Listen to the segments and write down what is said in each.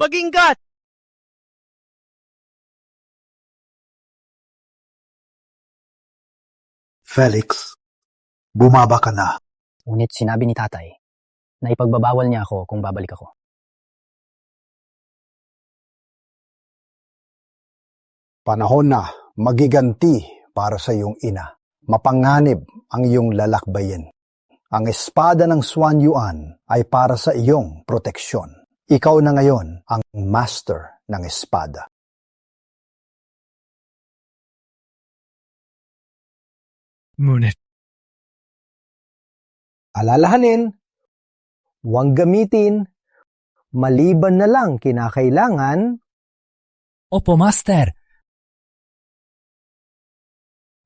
Mag-ingat! Felix, bumaba ka na. Ngunit sinabi ni tatay na ipagbabawal niya ako kung babalik ako. Panahon na magiganti para sa iyong ina. Mapanganib ang iyong lalakbayin. Ang espada ng Xuan Yuan ay para sa iyong proteksyon. Ikaw na ngayon ang master ng espada. Ngunit, Alalahanin, huwag gamitin, maliban na lang kinakailangan. Opo, Master.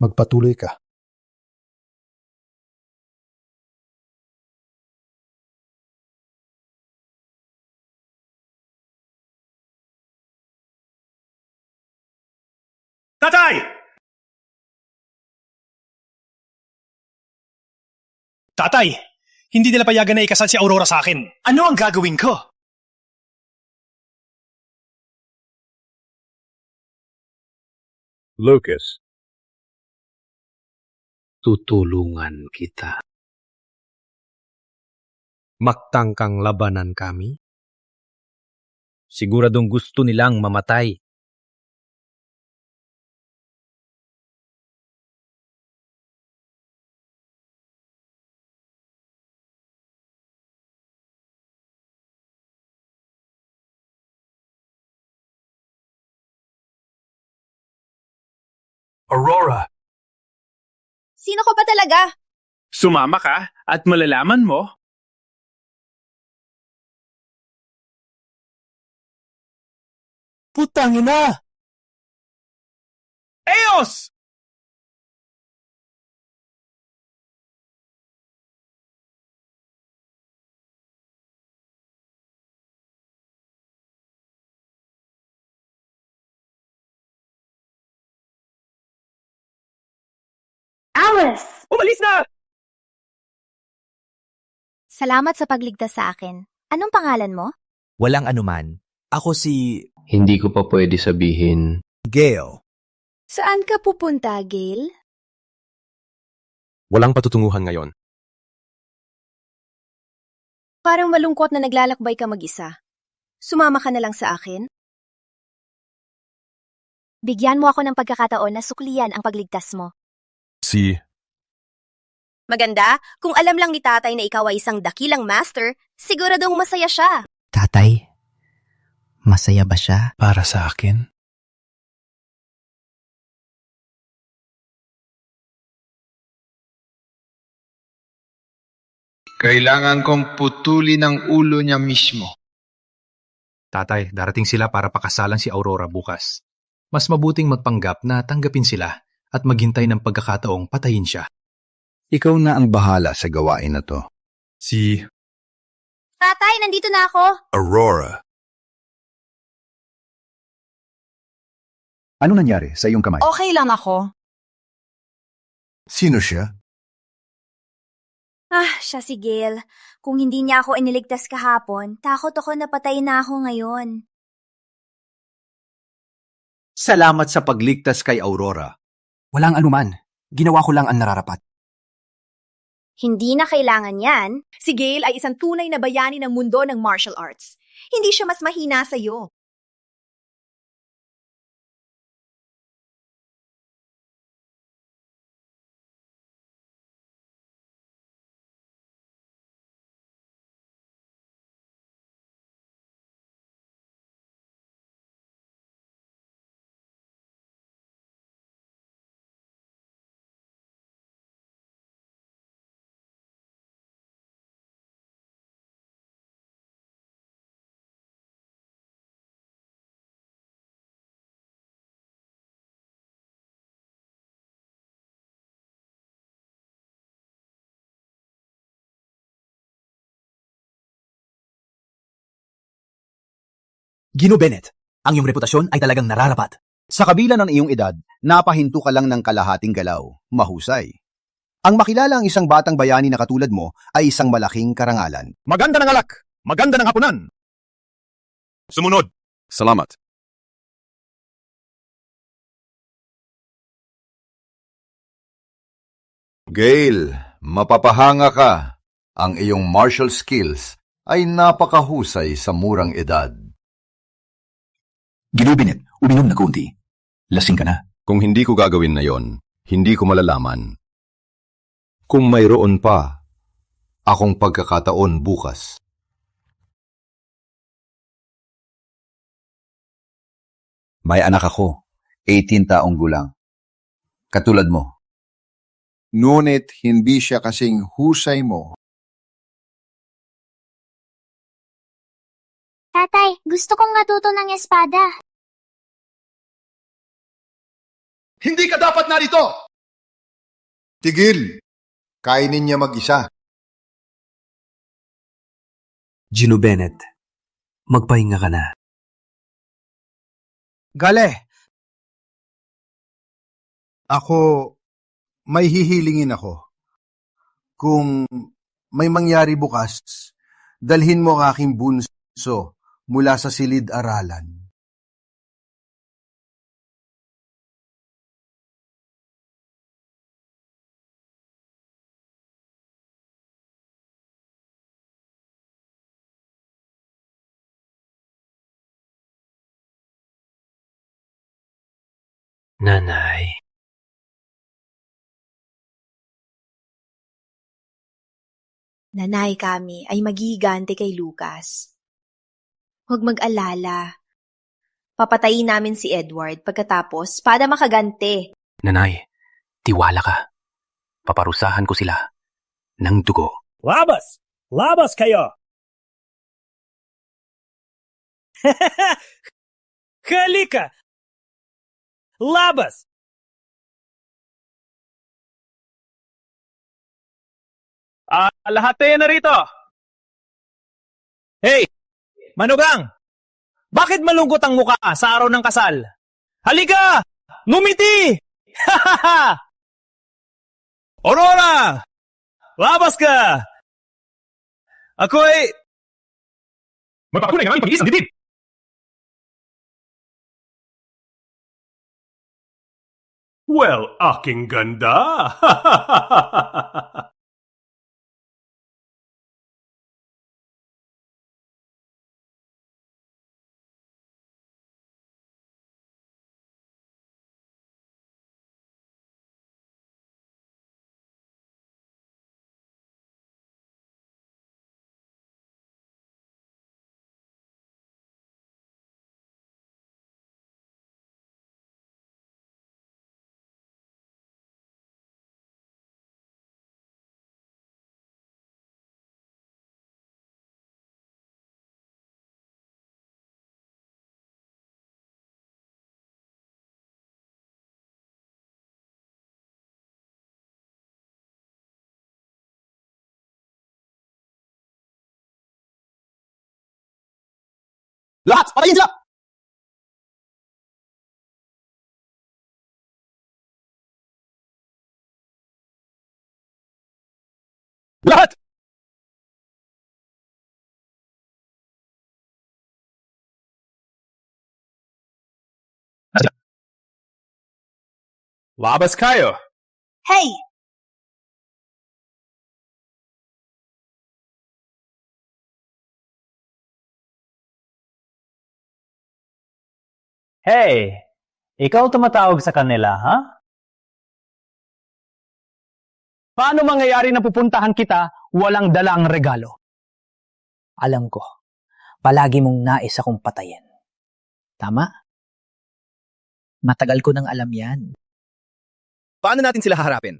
Magpatuloy ka. Tatay! Tatay, hindi nila payagan na ikasal si Aurora sa akin. Ano ang gagawin ko? Lucas, Tutulungan kita. Magtangkang labanan kami? Siguradong gusto nilang mamatay. Aurora, Sino ka ba talaga? sumama ka at malalaman mo. Putang ina! Eos! Alice! Umalis na! Salamat sa pagligtas sa akin. Anong pangalan mo? Walang anuman. Ako si Hindi ko pa pwede sabihin. Gale. Saan ka pupunta, Gail? walang patutunguhan ngayon. Parang malungkot na naglalakbay ka mag-isa. Sumama ka na lang sa akin? Bigyan mo ako ng pagkakataon na suklian ang pagligtas mo. Si Maganda, kung alam lang ni tatay na ikaw ay isang dakilang master, siguradong masaya siya. Tatay, masaya ba siya? para sa akin? Kailangan kong putulin ang ulo niya mismo. Tatay, darating sila para pakasalan si Aurora bukas. Mas mabuting magpanggap na tanggapin sila at maghintay ng pagkakataong patayin siya. Ikaw na ang bahala sa gawain na to. Si Tatay, nandito na ako. Aurora. Ano nangyari sa iyong kamay? Okay lang ako. Sino siya? Siya si Gail. Kung hindi niya ako iniligtas kahapon, takot ako na patay na ako ngayon. Salamat sa pagligtas kay Aurora. Walang anuman. Ginawa ko lang ang nararapat. Hindi na kailangan yan. Si Gail ay isang tunay na bayani ng mundo ng martial arts. Hindi siya mas mahina sa'yo. Gino Bennett, ang iyong reputasyon ay talagang nararapat. Sa kabila ng iyong edad, napahinto ka lang ng kalahating galaw. Mahusay. Ang makilala ang isang batang bayani na katulad mo ay isang malaking karangalan. Maganda ng alak! Maganda ng hapunan! Sumunod! Salamat. Gail, mapapahanga ka. Ang iyong martial skills ay napakahusay sa murang edad. Ginoo Bennett, uminom na konti. Lasing ka na. Kung hindi ko gagawin na yon, hindi ko malalaman. Kung mayroon pa Akong pagkakataon bukas. May anak ako, 18 taong gulang. Katulad mo. Ngunit hindi siya kasing husay mo. Tatay, gusto kong matuto ng espada. Hindi ka dapat narito! Tigil! Kainin niya mag-isa. Gino Bennett, magpahinga ka na. Gale! Ako, may hihilingin ako. Kung may mangyari bukas, dalhin mo ang aking bunso mula sa silid-aralan. Nanay. Nanay kami ay magigante kay Lucas. Huwag mag-alala. Papatayin namin si Edward pagkatapos para makagante. Nanay, tiwala ka. Paparusahan ko sila ng dugo. Labas! Labas kayo! Halika! Labas! Lahat tayo na rito! Hey! Manugang! Bakit malungkot ang mukha sa araw ng kasal? Halika! Ngumiti! Aurora! Labas ka! Ako'y... Magpapatunay nga ang pag-iisang dibdib! Well, aking ganda! Lahat! Patayin sila! Lahat! Labas kayo! Hey! Hey! Ikaw tumatawag sa kanila, ha? Paano mangyayari na pupuntahan kita walang dalang regalo? Alam ko, palagi mong nais akong patayin. Tama? Matagal ko nang alam yan. Paano natin sila haharapin?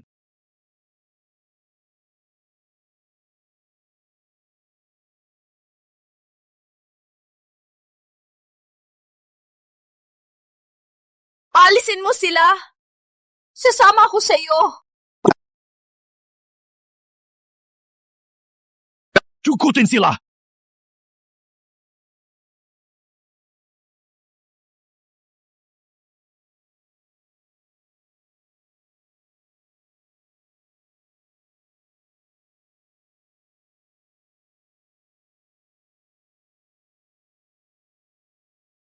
Alisin mo sila! Sasama ako sa iyo! Sukutin sila!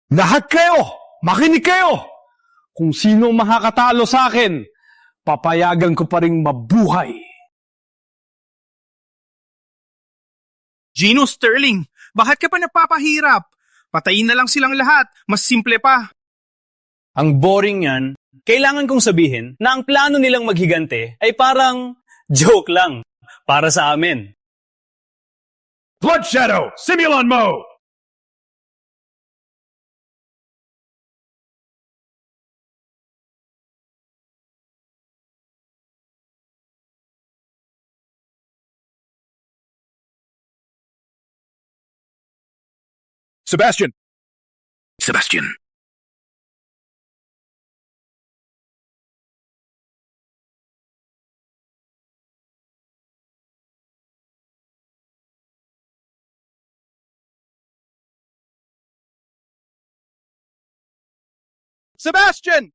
Lahat kayo, makinig kayo! Kung sino makakatalo sa akin, papayagan ko pa ring mabuhay. Gino Sterling, bakit ka pa napapahirap? Patayin na lang silang lahat. Mas simple pa. Ang boring yan. Kailangan kong sabihin na ang plano nilang maghigante ay parang joke lang para sa amin. Blood Shadow, Simulon Mode! Sebastian! Sebastian! Sebastian!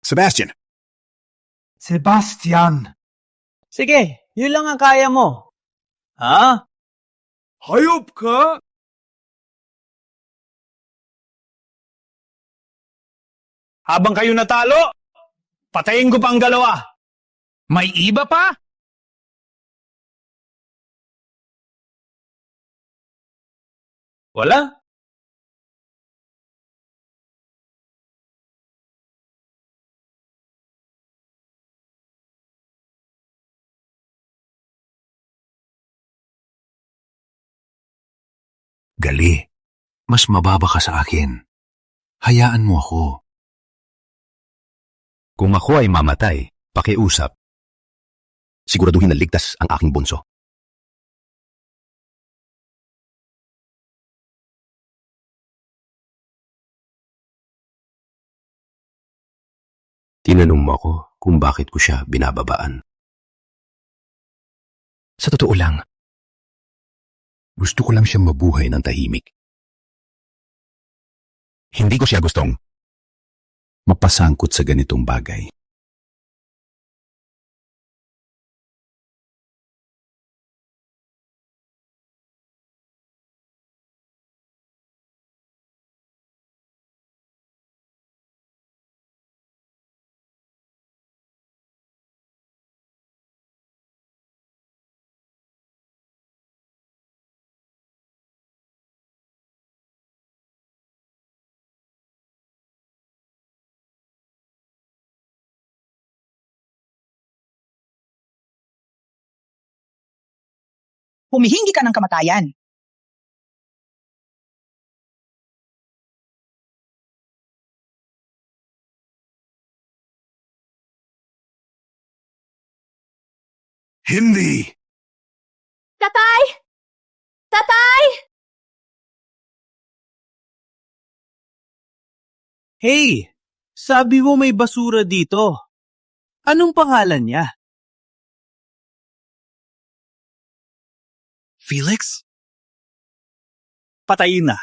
Sebastian! Sebastian! Sige, yun lang ang kaya mo. Ha? Hayop ka! Habang kayo natalo, patayin ko pa ang dalawa. May iba pa? Wala? Gali, mas mababa ka sa akin. Hayaan mo ako. Kung ako ay mamatay, pakiusap. Siguraduhin na ligtas ang aking bunso. Tinanong mo ako kung bakit ko siya binababaan. Sa totoo lang, gusto ko lang siyang mabuhay ng tahimik. Hindi ko siya gustong mapasangkot sa ganitong bagay. Humihingi ka ng kamatayan. Hindi! Tatay! Tatay! Hey! Sabi mo may basura dito. Anong pangalan niya? Felix? Patayin na.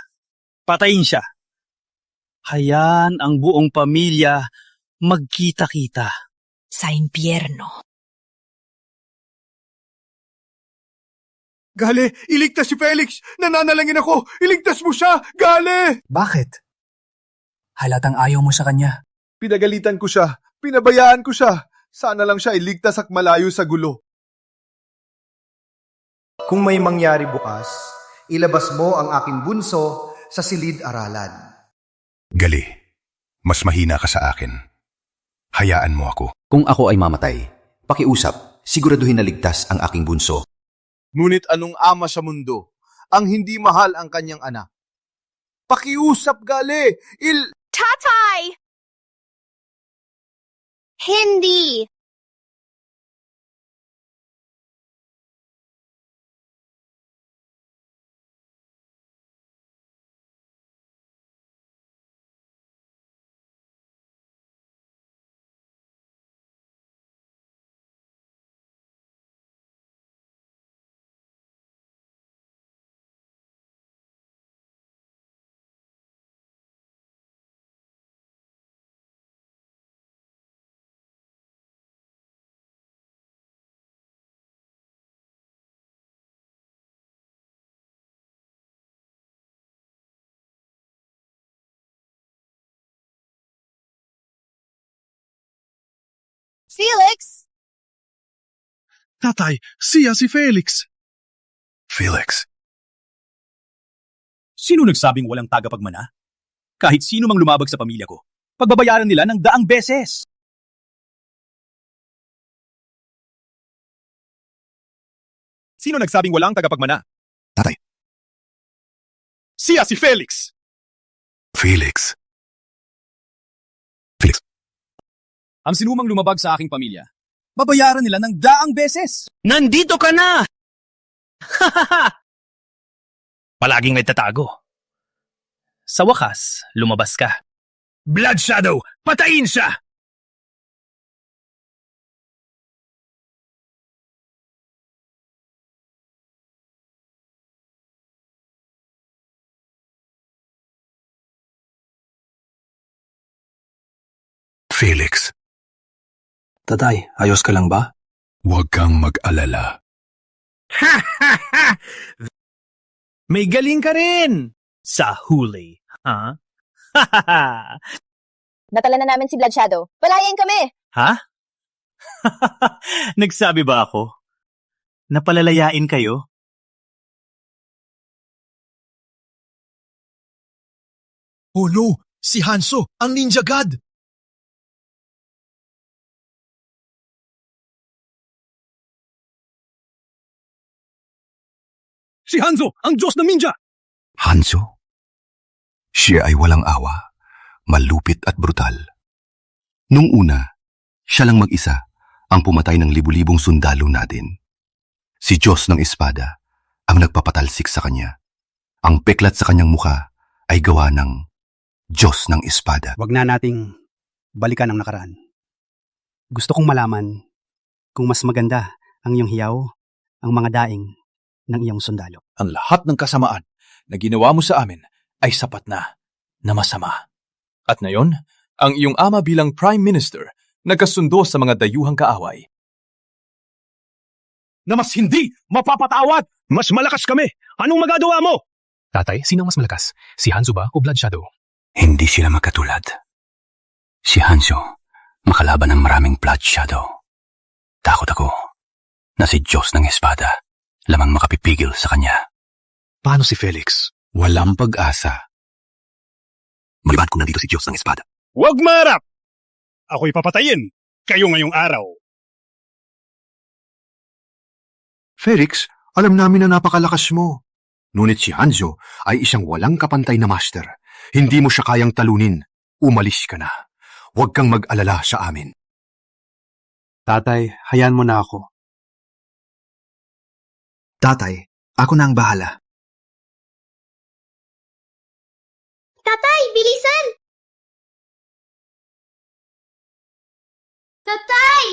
Patayin siya. Hayaan ang buong pamilya magkita-kita. Sa impyerno. Gale, iligtas si Felix! Nananalangin ako! Iligtas mo siya! Gale! Bakit? Halatang ayaw mo sa kanya. Pinagalitan ko siya. Pinabayaan ko siya. Sana lang siya iligtas at malayo sa gulo. Kung may mangyari bukas, ilabas mo ang aking bunso sa silid-aralan. Gali, mas mahina ka sa akin. Hayaan mo ako. Kung ako ay mamatay, pakiusap, siguraduhin na ligtas ang aking bunso. Ngunit anong ama sa mundo ang hindi mahal ang kanyang anak? Pakiusap, Gale! Tatay! Hindi! Felix! Tatay, siya si Felix. Felix, Sino nagsabing walang tagapagmana? Kahit sino mang lumabag sa pamilya ko, pagbabayaran nila ng 100 beses. Sino nagsabing walang tagapagmana? tatay, Siya si Felix. Felix. Felix, Ang sinumang lumabag sa aking pamilya, babayaran nila ng 100 beses. Nandito ka na! Palaging may tatago. Sa wakas, lumabas ka. Blood Shadow, patayin siya! Felix, Tatay, ayos ka lang ba? huwag kang mag-alala. May galing ka rin! Sa huli, ha? Natala na namin si Blood Shadow. Palayan kami! Ha? Nagsabi ba ako? Napalalayain kayo? Oh no, si Hanzo, ang Ninja God. Si Hanzo, ang Diyos ng Ninja! Hanzo? Siya ay walang awa, malupit at brutal. Nung una, siya lang mag-isa ang pumatay ng libu-libong sundalo natin. Si Diyos ng Espada ang nagpapatalsik sa kanya. Ang peklat sa kanyang mukha ay gawa ng Diyos ng Espada. Wag na nating balikan ang nakaraan. Gusto kong malaman kung mas maganda ang iyong hiyaw, ang mga daing ng iyong sundalo. Ang lahat ng kasamaan na ginawa mo sa amin ay sapat na masama. At ngayon, ang iyong ama bilang Prime Minister nagkasundo sa mga dayuhang kaaway. Na mas hindi mapapatawad! Mas malakas kami! Anong magagawa mo? Tatay, sino ang mas malakas? Si Hanzo ba o Blood Shadow? Hindi sila magkatulad. Si Hanzo, makalaban ng maraming Blood Shadow. Takot ako na si Diyos ng Espada lamang makapipigil sa kanya. Paano si Felix? Walang pag-asa. Maliban kung nandito si Diyos ng Espada. Huwag marap! Ako'y papatayin kayo ngayong araw. Felix, alam namin na napakalakas mo. Ngunit si Hanzo ay isang walang kapantay na master. Hindi mo siya kayang talunin. Umalis ka na. Huwag kang mag-alala sa amin. Tatay, hayaan mo na ako. Tatay, ako na ang bahala. Tatay, bilisan! Tatay!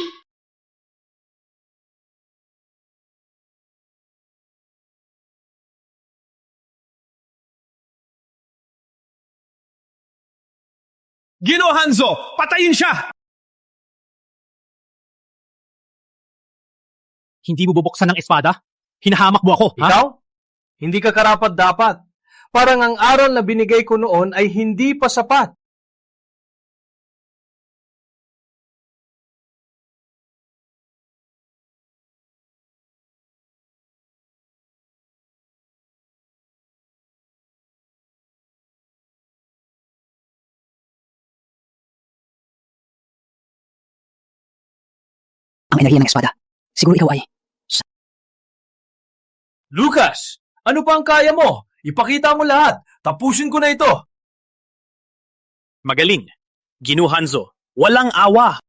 Gino Hanzo, patayin siya! Hindi mo bubuksan ng espada? Hinahamak mo ako, ha? Ikaw? Hindi ka karapat-dapat. Parang ang aral na binigay ko noon ay hindi pa sapat. Ang enerhiya ng espada. Siguro ikaw ay... Lucas, ano pa ang kaya mo? Ipakita mo lahat. Tapusin ko na ito. Magaling. Gino Hanzo, walang awa.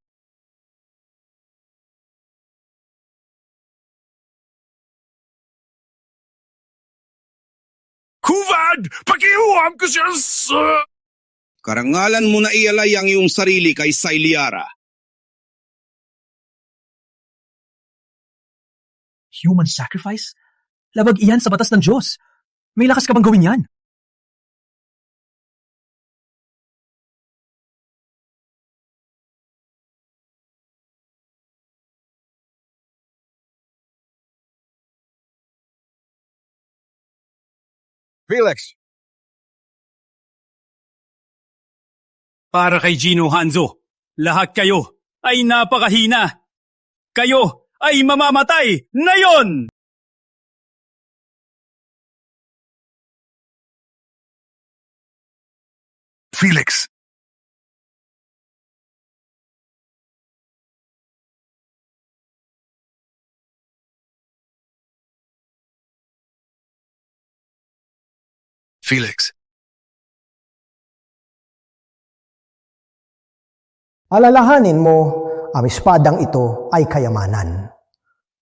Kuvad! Pakihuam ko siya sa... Karangalan mo na ialay ang iyong sarili kay Sailiara. Human sacrifice? Labag iyan sa batas ng Diyos. May lakas ka bang gawin yan? Felix! Para kay Gino Hanzo, lahat kayo ay napakahina. Kayo ay mamamatay ngayon! Felix! Felix. Alalahanin mo, ang espadang ito ay kayamanan.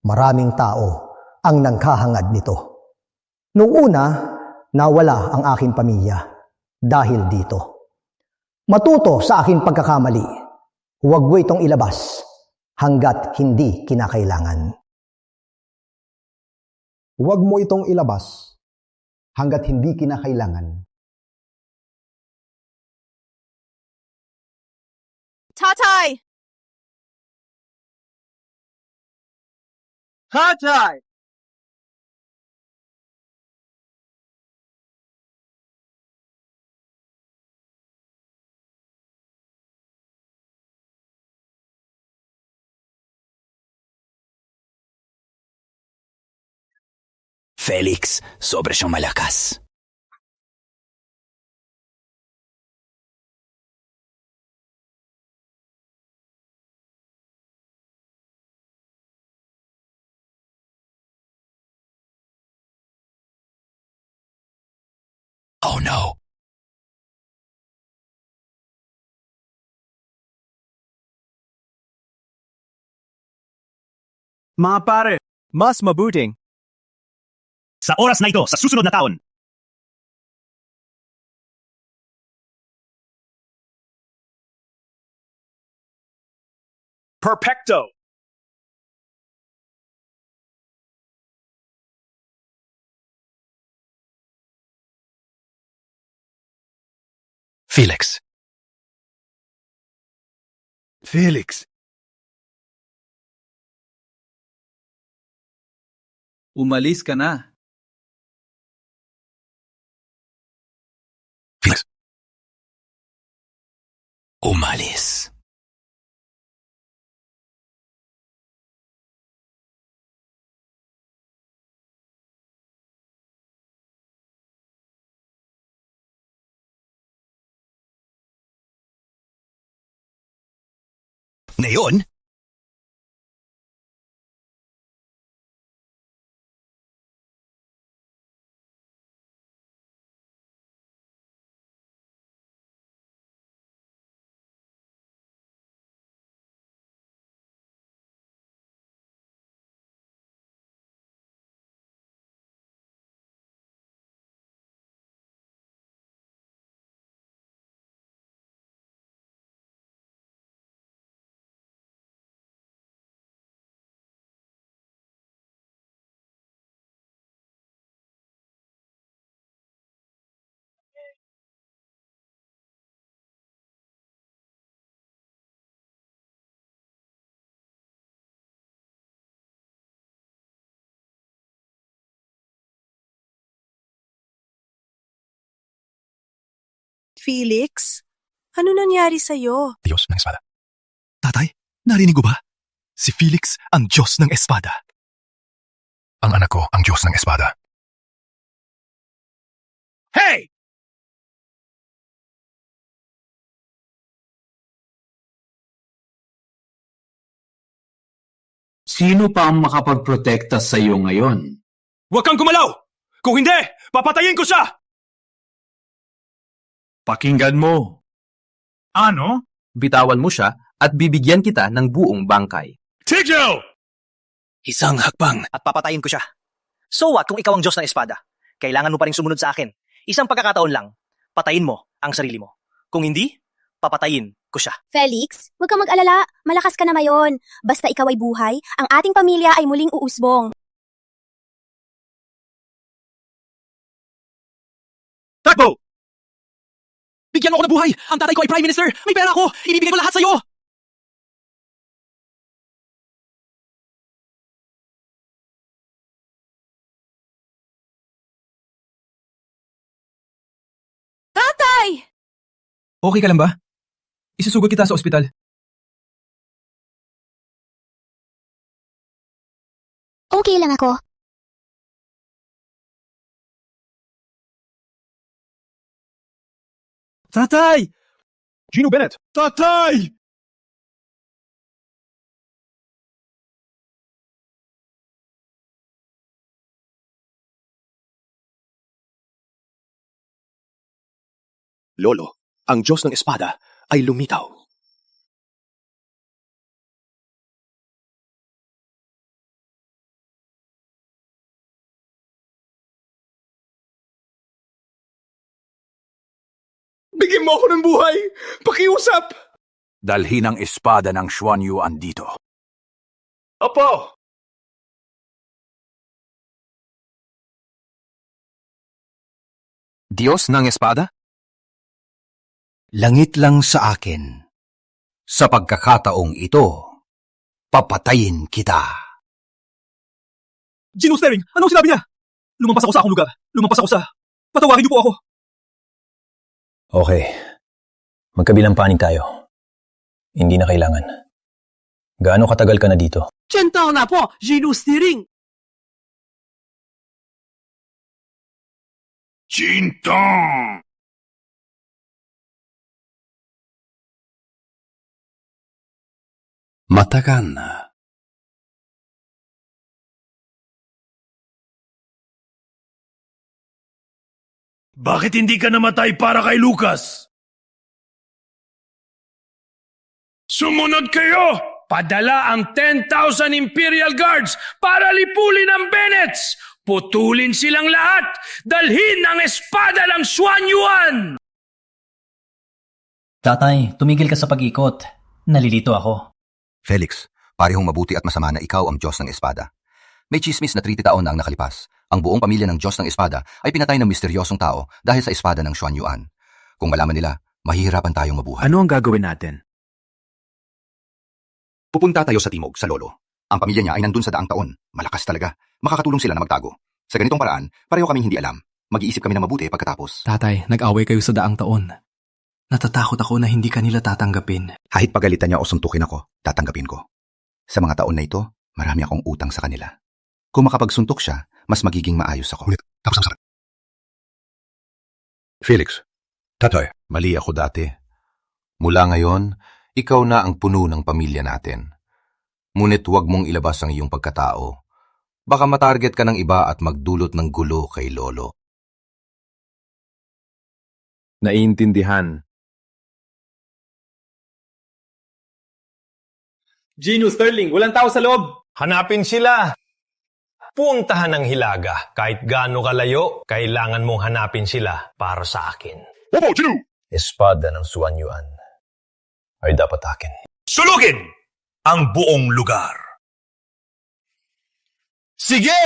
Maraming tao ang nangkahangad nito. Noong una, nawala ang aking pamilya dahil dito. Matuto sa aking pagkakamali. Huwag mo itong ilabas hanggat hindi kinakailangan. Huwag mo itong ilabas hanggat hindi kinakailangan. Tatay! Tatay! Felix, sobra siyang malakas. Oh no! Mga pare, mas mabuting. Sa oras na ito, sa susunod na taon. Perfecto! Felix. Felix. Umalis ka na. Felix. Umalis. Ngayon, Felix, ano nangyari sa'yo? Diyos ng Espada. Tatay, narinig ko ba? Si Felix ang Diyos ng Espada. Ang anak ko ang Diyos ng Espada. Hey! Sino pa ang makapagprotekta sa iyo ngayon? Huwag kang gumalaw! Kung hindi, papatayin ko siya! Pakinggan mo. Ano? Bitawan mo siya at bibigyan kita ng buong bangkay. Tigil! Isang hakbang. At papatayin ko siya. So what kung ikaw ang Diyos ng Espada? Kailangan mo pa rin sumunod sa akin. Isang pagkakataon lang, patayin mo ang sarili mo. Kung hindi, papatayin ko siya. Felix, huwag kang mag-alala. Malakas ka na ngayon. Basta ikaw ay buhay, ang ating pamilya ay muling uusbong. Takbo! Bigyan mo ako ng buhay! Ang tatay ko ay Prime Minister! May pera ako! Ibibigay ko lahat sa'yo! Tatay! Okay ka lang ba? Isusugot kita sa ospital. Okay lang ako. Tatay! Gino Bennett! Tatay! Lolo, ang Diyos ng Espada ay lumitaw. Bigyan mo ako ng buhay! Pakiusap! Dalhin ang espada ng Xuan Yuan dito. Opo! Diyos ng Espada? Langit lang sa akin. Sa pagkakataong ito, papatayin kita. Gino Sterling, anong sinabi niya? Lumampas ako sa akong lugar. Lumampas ako sa... Patawagin niyo po ako. Okay. Magkabilang panig tayo. Hindi na kailangan. Gaano katagal ka na dito? 10 taon na po, Gino Sterling! Chintong! Matagal na. Bakit hindi ka namatay para kay Lucas? Sumunod kayo! Padala ang 10,000 Imperial Guards para lipulin ang Bennets! Putulin silang lahat! Dalhin ang espada ng Xuan Yuan! Tatay, tumigil ka sa pag-ikot. Nalilito ako. Felix, parehong mabuti at masama na ikaw ang Diyos ng Espada. May chismis na 30 taon na ang nakalipas. Ang buong pamilya ng Diyos ng Espada ay pinatay ng misteryosong tao dahil sa espada ng Xuan Yuan. Kung malaman nila, mahihirapan tayong mabuhay. Ano ang gagawin natin? Pupunta tayo sa timog, sa lolo. Ang pamilya niya ay nandun sa daang taon. Malakas talaga. Makakatulong sila na magtago. Sa ganitong paraan, pareho kaming hindi alam. Mag-iisip kami ng mabuti pagkatapos. Tatay, nag-away kayo sa daang taon. Natatakot ako na hindi kanila tatanggapin. Kahit pagalitan niya o suntukin ako, tatanggapin ko. Sa mga taon na ito, marami akong utang sa kanila. Kung makapagsuntok siya, mas magiging maayos ako. Tapos ang sakit. Felix, tatay, Mali ako dati. Mula ngayon, ikaw na ang puno ng pamilya natin. Ngunit huwag mong ilabas ang iyong pagkatao. Baka matarget ka ng iba at magdulot ng gulo kay Lolo. Naiintindihan. Gino Sterling, walang tao sa loob. Hanapin sila. Puntahan ng Hilaga. Kahit gaano kalayo, kailangan mong hanapin sila para sa akin. Opo, Gino! Espada ng Xuan Yuan ay dapat akin. Sulugin ang buong lugar. Sige!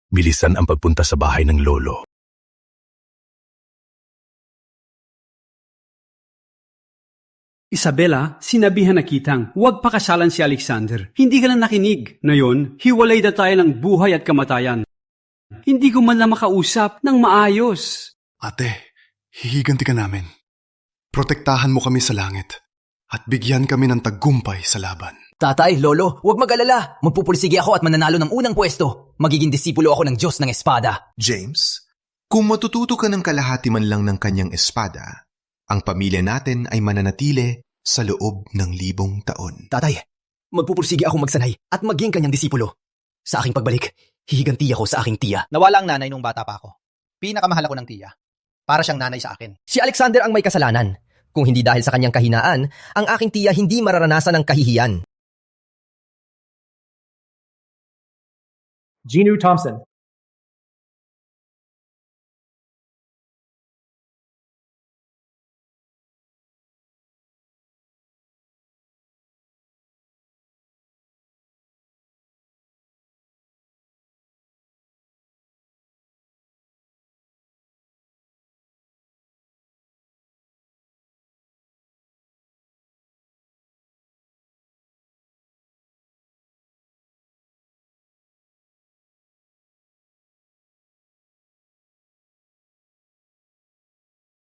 Bilisan ang pagpunta sa bahay ng Lolo. Isabela, sinabihan na kitang, huwag pakasalan si Alexander. Hindi ka lang nakinig. Ngayon, hiwalay na tayo ng buhay at kamatayan. Hindi ko man lang makausap ng maayos. Ate, hihiganti ka namin. Protektahan mo kami sa langit at bigyan kami ng tagumpay sa laban. Tatay, Lolo, huwag mag-alala. Magpupursige ako at mananalo ng unang pwesto. Magiging disipulo ako ng Diyos ng Espada. James, kung matututo ka ng kalahati man lang ng kanyang espada, ang pamilya natin ay mananatili sa loob ng 1,000 taon. Tatay, magpupursige akong magsanay at maging kanyang disipulo. Sa aking pagbalik, hihiganti ako sa aking tiya. Nawala ang nanay nung bata pa ako. Pinakamahal ako ng tiya. Para siyang nanay sa akin. Si Alexander ang may kasalanan. Kung hindi dahil sa kanyang kahinaan, ang aking tiya hindi mararanasan ng kahihiyan. Gino Thompson.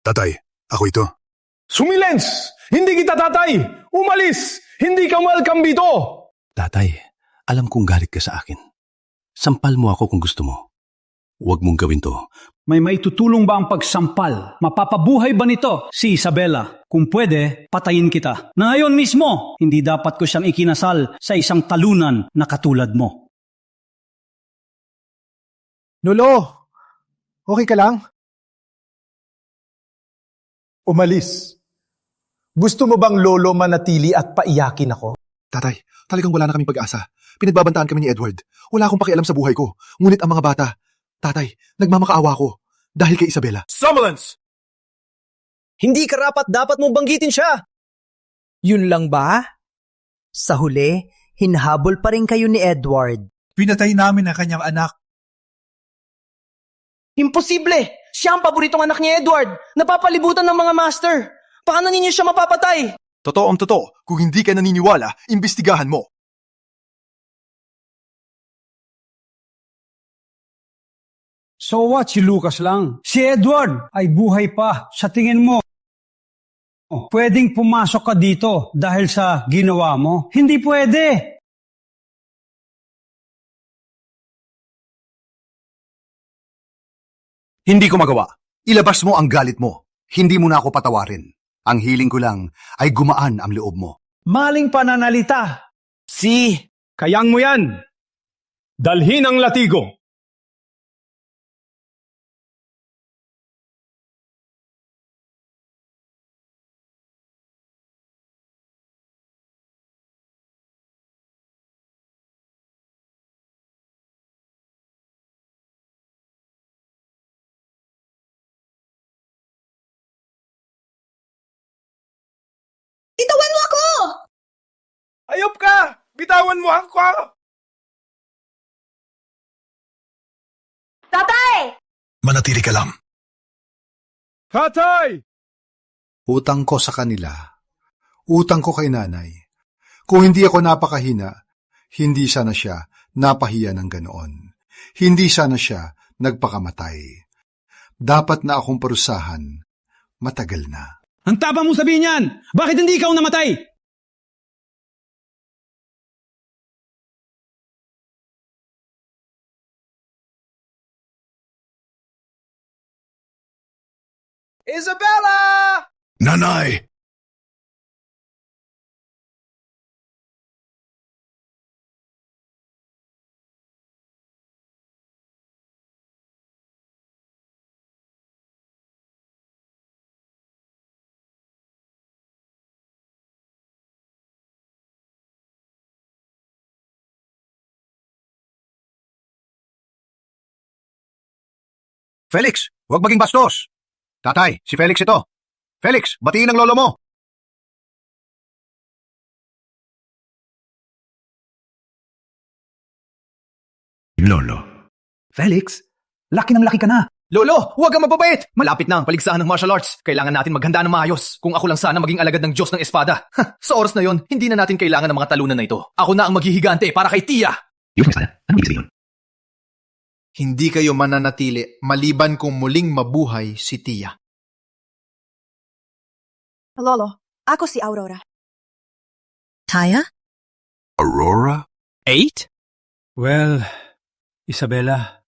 Tatay, ako ito. Sumilens! Hindi kita tatay! Umalis! Hindi ka welcome dito! Tatay, alam kong galit ka sa akin. Sampal mo ako kung gusto mo. Huwag mong gawin to. May maitutulong ba ang pagsampal? Mapapabuhay ba nito si Isabela? Kung pwede, patayin kita. Na ngayon mismo, hindi dapat ko siyang ikinasal sa isang talunan na katulad mo. Lolo, okay ka lang? Umalis. Gusto mo bang lolo manatili at paiyakin ako? Tatay, talagang wala na kaming pag-asa. Pinagbabantaan kami ni Edward. Wala akong pakialam sa buhay ko. Ngunit ang mga bata, tatay, nagmamakaawa ko dahil kay Isabela. Somnolence! Hindi karapat dapat mong banggitin siya. Yun lang ba? Sa huli, hinhabol pa rin kayo ni Edward. Pinatay namin ang kanyang anak. Imposible! Siya ang paboritong anak ni Edward! Napapalibutan ng mga master! Paano ninyo siya mapapatay? Totoo. Kung hindi ka naniniwala, imbestigahan mo. So what, si Lucas lang? Si Edward ay buhay pa. Sa tingin mo, pwedeng pumasok ka dito dahil sa ginawa mo? Hindi pwede! Hindi ko magawa. Ilabas mo ang galit mo. Hindi mo na ako patawarin. Ang hiling ko lang ay gumaan ang loob mo. Maling pananalita. Kayang mo yan! Dalhin ang latigo! Bitawan mo ako! Ayop ka! Bitawan mo ako! Tatay! Manatili ka lang. Tatay! Utang ko sa kanila. Utang ko kay nanay. Kung hindi ako napakahina, hindi sana siya napahiya ng ganoon. Hindi sana siya nagpakamatay. Dapat na akong parusahan. Matagal na. Ang tapang mong sabihin yan! Bakit hindi ikaw namatay? Isabella! Nanay! Felix, huwag maging bastos. Tatay, si Felix ito. Felix, batiin ang lolo mo. Lolo. Felix, laki ng laki ka na. Lolo, huwag kang mababait! Malapit na ang paligsahan ng martial arts. Kailangan natin maghanda ng maayos. Kung ako lang sana maging alagad ng Diyos ng Espada. Sa oras na yon, hindi na natin kailangan ng mga talunan na ito. Ako na ang maghihigante para kay Tia! Diyos ng Espada? Ano ibig sabihin? Hindi kayo mananatili maliban kung muling mabuhay si Tia. Lolo, ako si Aurora. Taya? Aurora? 8? Well, Isabela,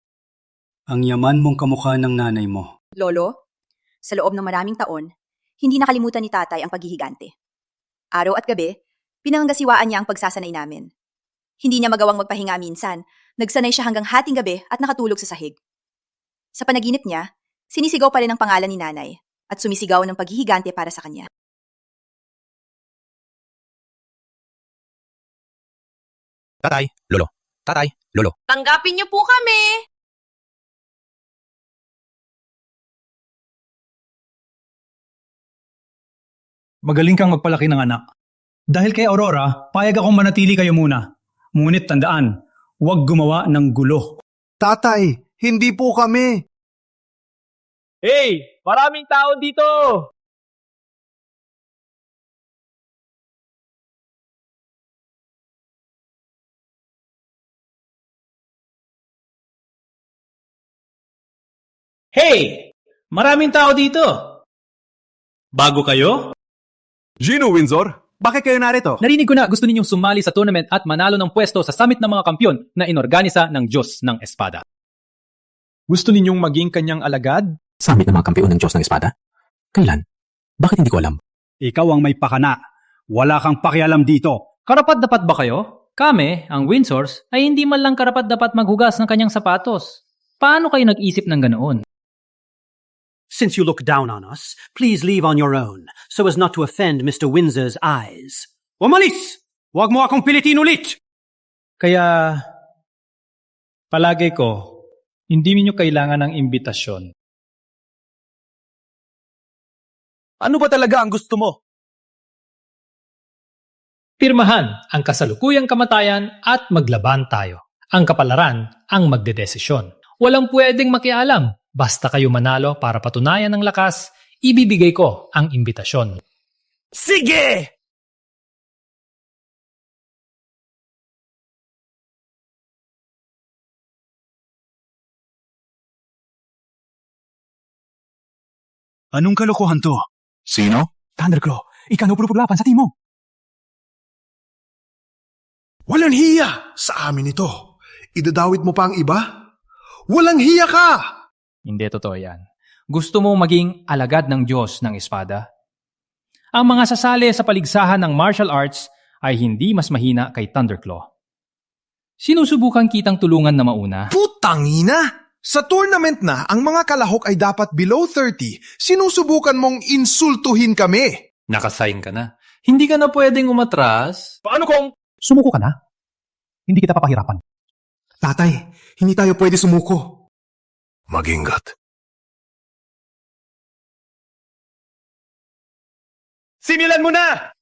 ang yaman mong kamukha ng nanay mo. Lolo, sa loob ng maraming taon, hindi nakalimutan ni tatay ang paghihigante. Araw at gabi, pinanggasiwaan niya ang pagsasanay namin. Hindi niya magawang magpahinga minsan, nagsanay siya hanggang hating gabi at nakatulog sa sahig. Sa panaginip niya, sinisigaw pa rin ang pangalan ni nanay at sumisigaw ng paghihigante para sa kanya. Tatay, lolo. Tatay, lolo. Tanggapin niyo po kami! Magaling kang magpalaki ng anak. Dahil kay Aurora, payag akong manatili kayo muna. Ngunit tandaan, huwag gumawa ng gulo. Tatay, hindi po kami. Hey! Maraming tao dito! Hey! Maraming tao dito! Bago kayo? Gino Windsor, bakit kayo narito? Narinig ko na gusto ninyong sumali sa tournament at manalo ng pwesto sa Summit ng mga Kampyon na inorganisa ng Diyos ng Espada. Gusto ninyong maging kanyang alagad? Summit ng mga Kampiyon ng Diyos ng Espada? Kailan? Bakit hindi ko alam? Ikaw ang may pakana. Wala kang pakialam dito. Karapat-dapat ba kayo? Kami, ang Windsors, ay hindi man lang karapat-dapat maghugas ng kanyang sapatos. Paano kayo nag-isip ng ganoon? Since you look down on us, please leave on your own, so as not to offend Mr. Windsor's eyes. Umalis! Huwag mo akong pilitin ulit! Kaya, palagay ko, hindi ninyo kailangan ng imbitasyon. Ano ba talaga ang gusto mo? Pirmahan ang kasalukuyang kamatayan at maglaban tayo. Ang kapalaran ang magdedesisyon. Walang pwedeng makialam. Basta kayo manalo para patunayan ng lakas, ibibigay ko ang imbitasyon. Sige! Anong kalokohan to? Sino? Thunderclaw, ikanupulupulapan sa timo. Walang hiya sa amin ito. Idadawit mo pa ang iba? Walang hiya ka! Hindi totoo yan. Gusto mo maging alagad ng Diyos ng Espada? Ang mga sasali sa paligsahan ng martial arts ay hindi mas mahina kay Thunderclaw. Sinusubukan kitang tulungan na mauna. Putangina! Sa tournament na, ang mga kalahok ay dapat below 30. Sinusubukan mong insultuhin kami. Nakasayang ka na. Hindi ka na pwedeng umatras. Paano kung... Sumuko ka na? Hindi kita papahirapan. Tatay, hindi tayo pwede sumuko. Magingat. Similan mo na!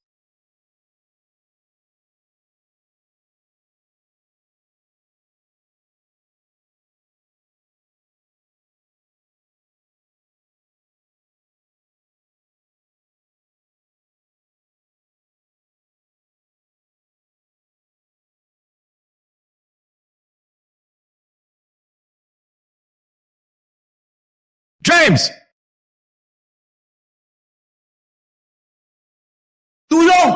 James! Tulong!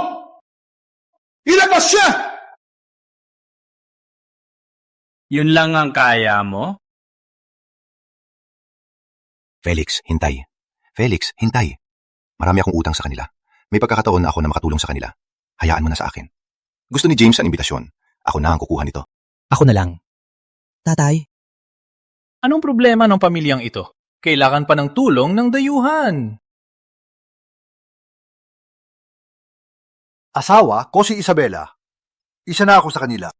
Ilabas siya! Yun lang ang kaya mo? Felix, hintay. Felix, hintay. Marami akong utang sa kanila. May pagkakataon na ako na makatulong sa kanila. Hayaan mo na sa akin. Gusto ni James ang imbitasyon. Ako na ang kukuha nito. Ako na lang. Tatay. Anong problema ng pamilyang ito? Kailangan pa ng tulong ng dayuhan. Asawa ko si Isabela. Isa na ako sa kanila.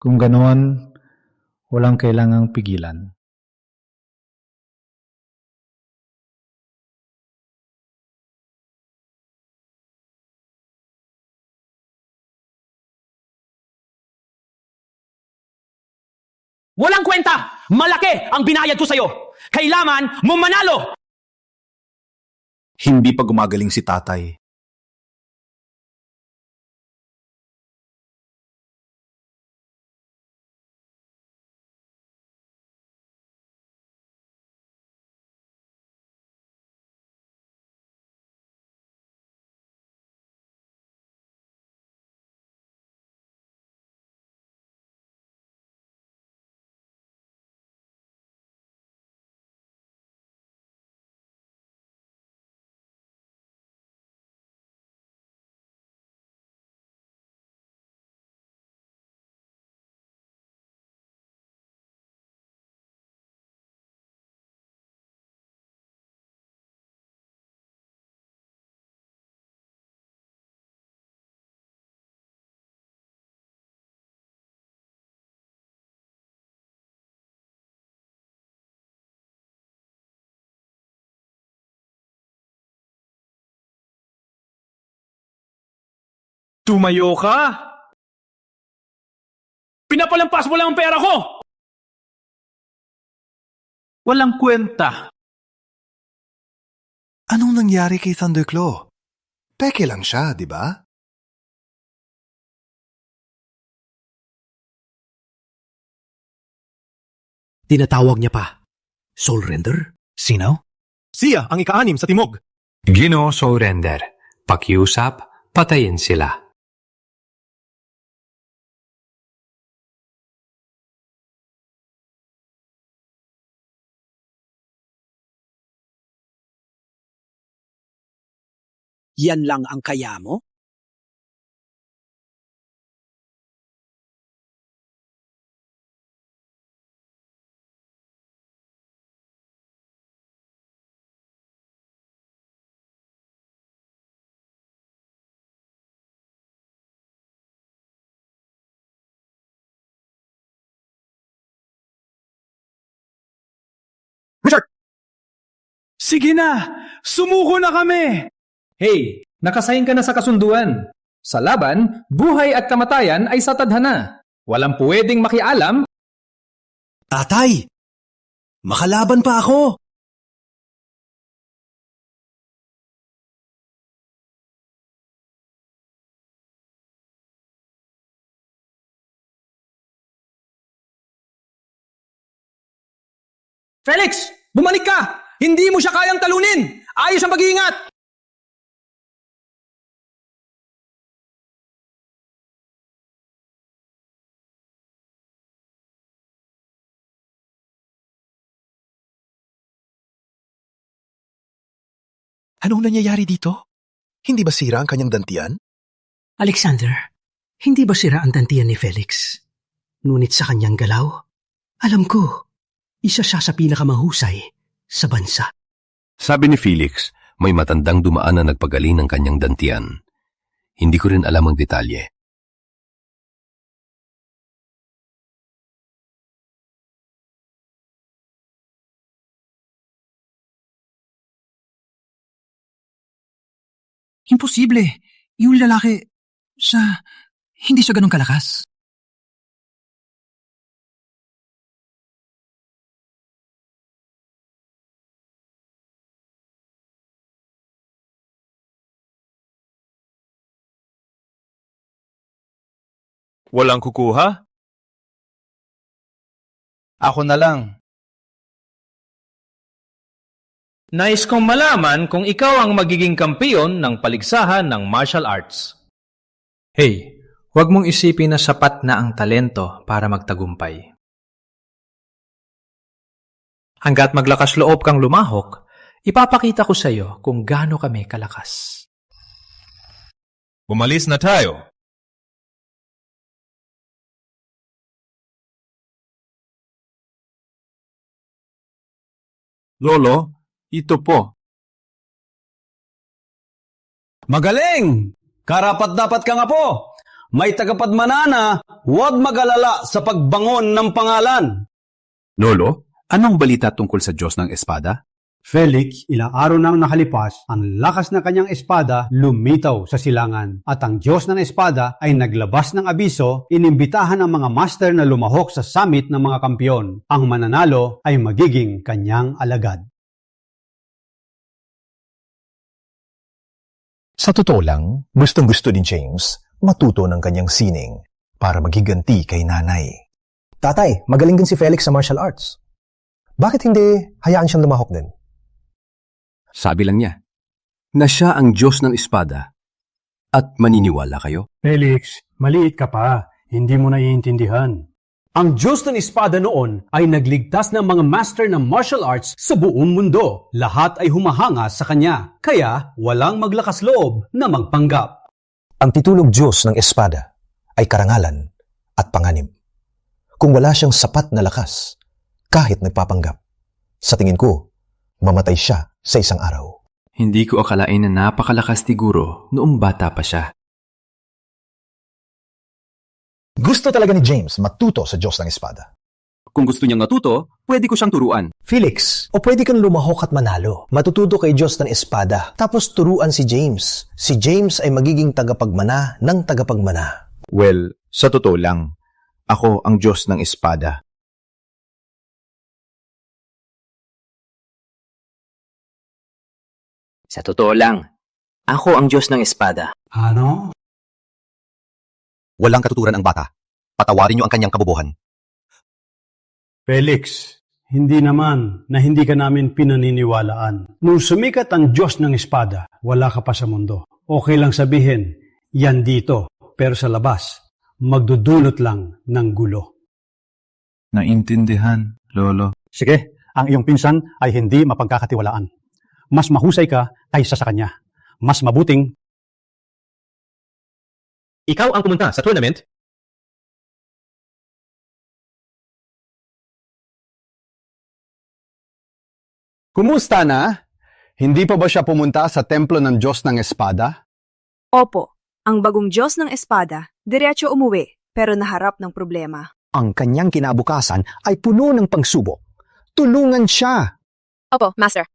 Kung ganoon, walang kailangang pigilan. Walang kwenta! Malaki ang binayad ko sa'yo! Kailangan mo manalo! Hindi pa gumagaling si tatay. Tumayo ka! Pinapalampas mo lang ang pera ko! Walang kwenta. Anong nangyari kay Thunderclaw? Peke lang siya, di ba? Tinatawag niya pa. Soul Render? Sino? Siya ang ika-6 sa timog. Ginoo surrender. Pakiusap, patayin sila. Yan lang ang kaya mo? Richard! Sige na! Sumuko na kami! Hey, nakasayin ka na sa kasunduan. Sa laban, buhay at kamatayan ay sa tadhana. Walang pwedeng makialam. Tatay! Makalaban pa ako! Felix! Bumalik ka! Hindi mo siya kayang talunin! Ayos ang pag-iingat! Anong nangyayari dito? Hindi ba sira ang kanyang dantian? Alexander, hindi ba sira ang dantian ni Felix? Ngunit sa kanyang galaw, alam ko, isa siya sa pinakamahusay sa bansa. Sabi ni Felix, may matandang dumaan na nagpagaling ng kanyang dantian. Hindi ko rin alam ang detalye. Imposible. Yung lalaki, hindi siya ganun kalakas. Walang kukuha? Ako na lang. Nais kong malaman kung ikaw ang magiging kampiyon ng paligsahan ng martial arts. Hey, huwag mong isipin na sapat na ang talento para magtagumpay. Hanggat maglakas loob kang lumahok, ipapakita ko sa iyo kung gaano kami kalakas. Umalis na tayo. Lolo, ito po. Magaling! Karapat-dapat ka nga po. May tagapadmanana, huwag mag-alala sa pagbangon ng pangalan. Lolo, anong balita tungkol sa Diyos ng Espada? Felix, ilang araw nang nakalipas, ang lakas ng kanyang espada lumitaw sa silangan. At ang Diyos ng Espada ay naglabas ng abiso, inimbitahan ang mga master na lumahok sa summit ng mga kampiyon. Ang mananalo ay magiging kanyang alagad. Sa totoo lang, gustong-gusto ni James matuto ng kanyang sining para magiganti kay nanay. Tatay, magaling din si Felix sa martial arts. Bakit hindi hayaan siyang lumahok din? Sabi lang niya, na siya ang Diyos ng Espada. At maniniwala kayo? Felix, maliit ka pa. Hindi mo naiintindihan. Ang Diyos ng Espada noon ay nagligtas ng mga master ng martial arts sa buong mundo. Lahat ay humahanga sa kanya. Kaya walang maglakas loob na magpanggap. Ang titulog Diyos ng Espada ay karangalan at panganib. Kung wala siyang sapat na lakas, kahit nagpapanggap, sa tingin ko, mamatay siya sa isang araw. Hindi ko akalain na napakalakas ni Guro noong bata pa siya. Gusto talaga ni James matuto sa Diyos ng Espada. Kung gusto niyang matuto, pwede ko siyang turuan. Felix, o pwede kang lumahok at manalo. Matututo kay Diyos ng Espada, tapos turuan si James. Si James ay magiging tagapagmana ng tagapagmana. Well, sa totoo lang, ako ang Diyos ng Espada. Sa totoo lang, ako ang Diyos ng Espada. Ano? Walang katuturan ang bata. Patawarin niyo ang kanyang kabobohan. Felix, Hindi naman na hindi ka namin pinaniniwalaan. Nung sumikat ang Diyos ng Espada, wala ka pa sa mundo. Okay lang sabihin, yan dito, pero sa labas, magdudulot lang ng gulo. Naintindihan, Lolo. Sige, ang iyong pinsan ay hindi mapagkakatiwalaan. Mas mahusay ka kaysa sa kanya. Mas mabuting Ikaw ang pumunta sa tournament? Kumusta na? Hindi pa ba siya pumunta sa templo ng Diyos ng Espada? Opo, ang bagong Diyos ng Espada, diretso umuwi, pero naharap ng problema. Ang kanyang kinabukasan ay puno ng pagsubok. Tulungan siya! Opo, Master.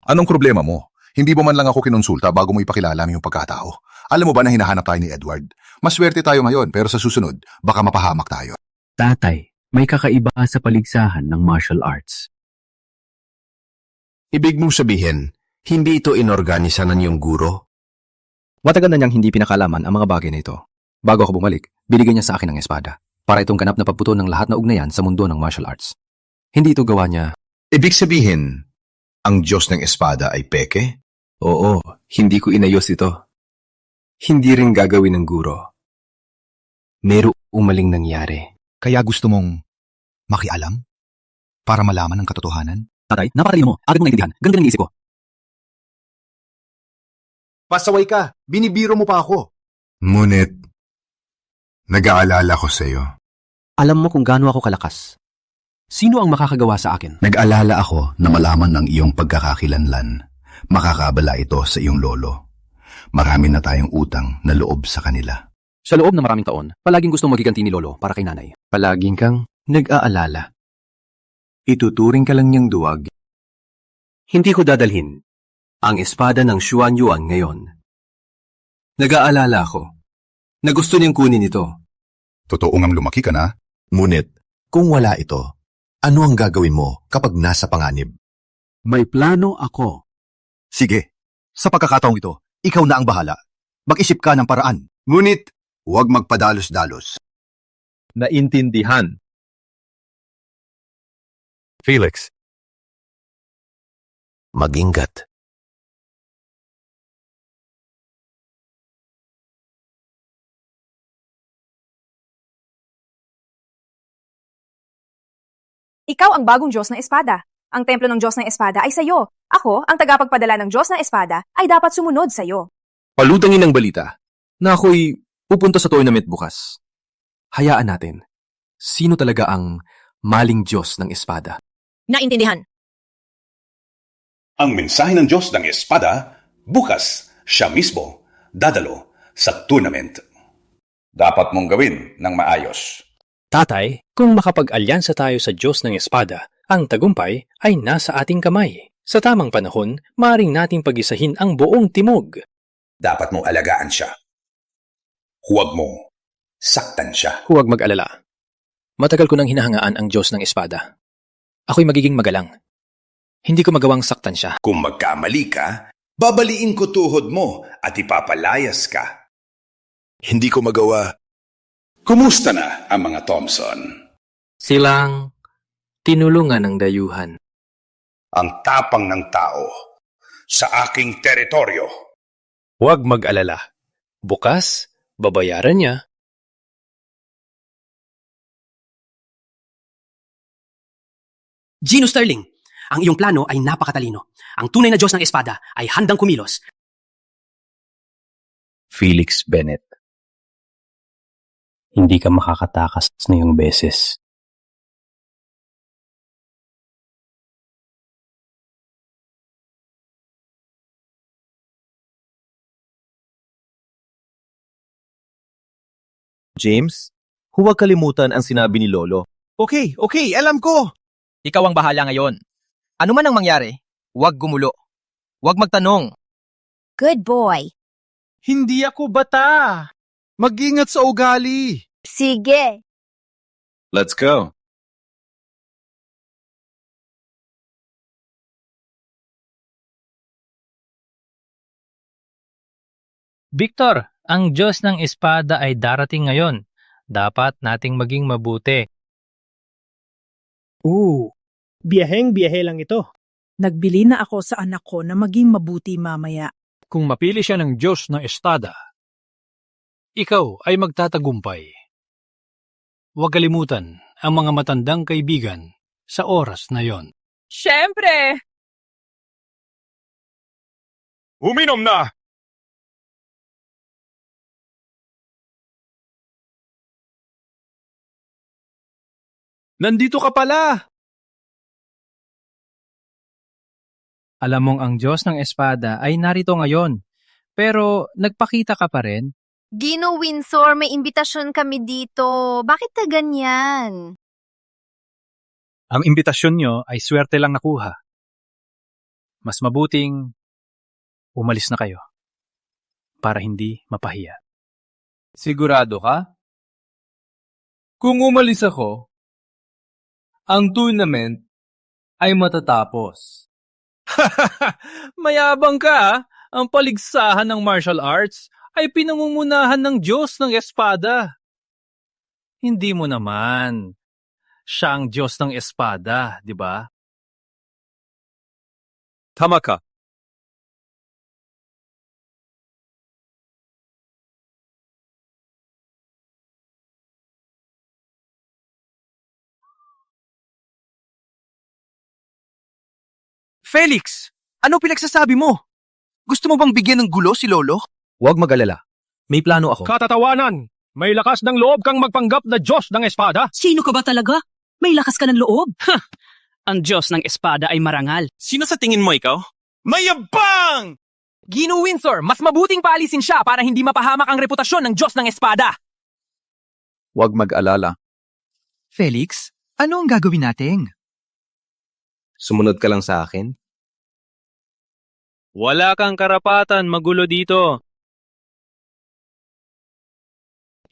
Anong problema mo? Hindi mo man lang ako kinonsulta bago mo ipakilala ang iyong pagkatao. Alam mo ba na hinahanap tayo ni Edward? Maswerte tayo ngayon pero sa susunod, baka mapahamak tayo. Tatay, may kakaiba sa paligsahan ng martial arts. Ibig mong sabihin, hindi ito inorganisa ng iyong guro? Matagal na niyang hindi pinakalaman ang mga bagay na ito. Bago ako bumalik, binigyan niya sa akin ng espada para itong ganap na pagputo ng lahat na ugnayan sa mundo ng martial arts. Hindi ito gawa niya. Ibig sabihin, ang Diyos ng Espada ay peke? Oo, hindi ko inayos ito. Hindi rin gagawin ng guro. Merong umaling nangyari. Kaya gusto mong makialam? Para malaman ang katotohanan? Tatay, napakalino mo. Agad mong naintindihan. Ganito ang iisip ko. Pasaway ka. Binibiro mo pa ako. Ngunit, nag-aalala ko sa iyo. Alam mo kung gaano ako kalakas. Sino ang makakagawa sa akin? Nag-alala ako na malaman ang iyong pagkakakilanlan. Makakabala ito sa iyong lolo. Marami na tayong utang na loob sa kanila. Sa loob ng maraming taon, palaging gustong magiganti ni Lolo para kay nanay. Palaging kang nag-aalala. Ituturing ka lang niyang duwag. Hindi ko dadalhin ang espada ng Xuan Yuan ngayon. Nag-aalala ako na gusto niyang kunin ito. Totoo ngang lumaki ka na? Ngunit, kung wala ito, ano ang gagawin mo kapag nasa panganib? May plano ako. Sige, sa pagkakataong ito, ikaw na ang bahala. Mag-isip ka ng paraan. Ngunit, huwag magpadalos-dalos. Naintindihan. Felix. Mag-ingat. Ikaw ang bagong Diyos ng Espada. Ang templo ng Diyos ng Espada ay sayo. Ako, ang tagapagpadala ng Diyos ng Espada, ay dapat sumunod sayo. Palutangin ng balita na ako'y pupunta sa tournament bukas. Hayaan natin. Sino talaga ang maling Diyos ng Espada? Naintindihan. Ang mensahe ng Diyos ng Espada, bukas, siya mismo, dadalo sa tournament. Dapat mong gawin ng maayos. Tatay, kung makapag-alyansa tayo sa Diyos ng Espada, ang tagumpay ay nasa ating kamay. Sa tamang panahon, maaaring nating pag-isahin ang buong timog. Dapat mong alagaan siya. Huwag mong saktan siya. Huwag mag-alala. Matagal ko nang hinahangaan ang Diyos ng Espada. Ako'y magiging magalang. Hindi ko magawang saktan siya. Kung magkamali ka, babaliin ko tuhod mo at ipapalayas ka. Hindi ko magawa. Kumusta na ang mga Thompson? Silang tinulungan ng dayuhan. Ang tapang ng tao sa aking teritoryo. Huwag mag-alala. Bukas, babayaran niya. Gino Sterling, ang iyong plano ay napakatalino. Ang tunay na Diyos ng Espada ay handang kumilos. Felix Bennett. Hindi ka makakatakas ngayong beses. James, huwag kalimutan ang sinabi ni Lolo. Okay, alam ko. Ikaw ang bahala ngayon. Ano man ang mangyari, huwag gumulo. Huwag magtanong. Good boy. Hindi ako bata. Mag-ingat sa ugali. Sige. Let's go. Victor, ang Diyos ng Espada ay darating ngayon. Dapat nating maging mabuti. Biyaheng-biyahe lang ito. Nagbili na ako sa anak ko na maging mabuti mamaya. Kung mapili siya ng Diyos ng Espada, ikaw ay magtatagumpay. Huwag kalimutan ang mga matandang kaibigan sa oras na yon. Siyempre! Uminom na! Nandito ka pala! Alam mong ang Diyos ng Espada ay narito ngayon, pero nagpakita ka pa rin? Gino Windsor, may imbitasyon kami dito. Bakit ka ganyan? Ang imbitasyon nyo ay swerte lang nakuha. Mas mabuting umalis na kayo para hindi mapahiya. Sigurado ka? Kung umalis ako, ang tournament ay matatapos. Mayabang ka, ah. Ang paligsahan ng martial arts ay pinangungunahan ng Diyos ng Espada. Hindi mo naman. Siya ang Diyos ng Espada, di ba? Tama ka. Felix, ano pinagsasabi mo? Gusto mo bang bigyan ng gulo si Lolo? Huwag mag-alala. May plano ako. Katatawanan! May lakas ng loob kang magpanggap na Diyos ng Espada? Sino ka ba talaga? May lakas ka ng loob? Ang Diyos ng Espada ay marangal. Sino sa tingin mo ikaw? Mayabang! Gino Windsor, mas mabuting paalisin siya para hindi mapahamak ang reputasyon ng Diyos ng Espada. Huwag mag-alala. Felix, ano ang gagawin natin? Sumunod ka lang sa akin. Wala kang karapatan magulo dito.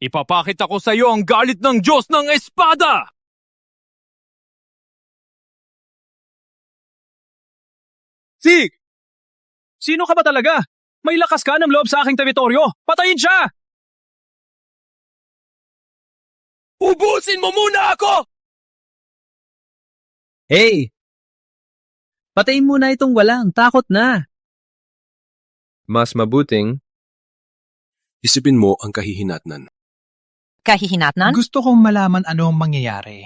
Ipapakita ko sa iyo ang galit ng Diyos ng Espada! Sig! Sino ka ba talaga? May lakas ka ng loob sa aking teritoryo. Patayin siya! Ubusin mo muna ako! Hey! Patayin mo na itong walang takot na. Mas mabuting Isipin mo ang kahihinatnan. Kahihinatnan? Gusto kong malaman ano ang mangyayari.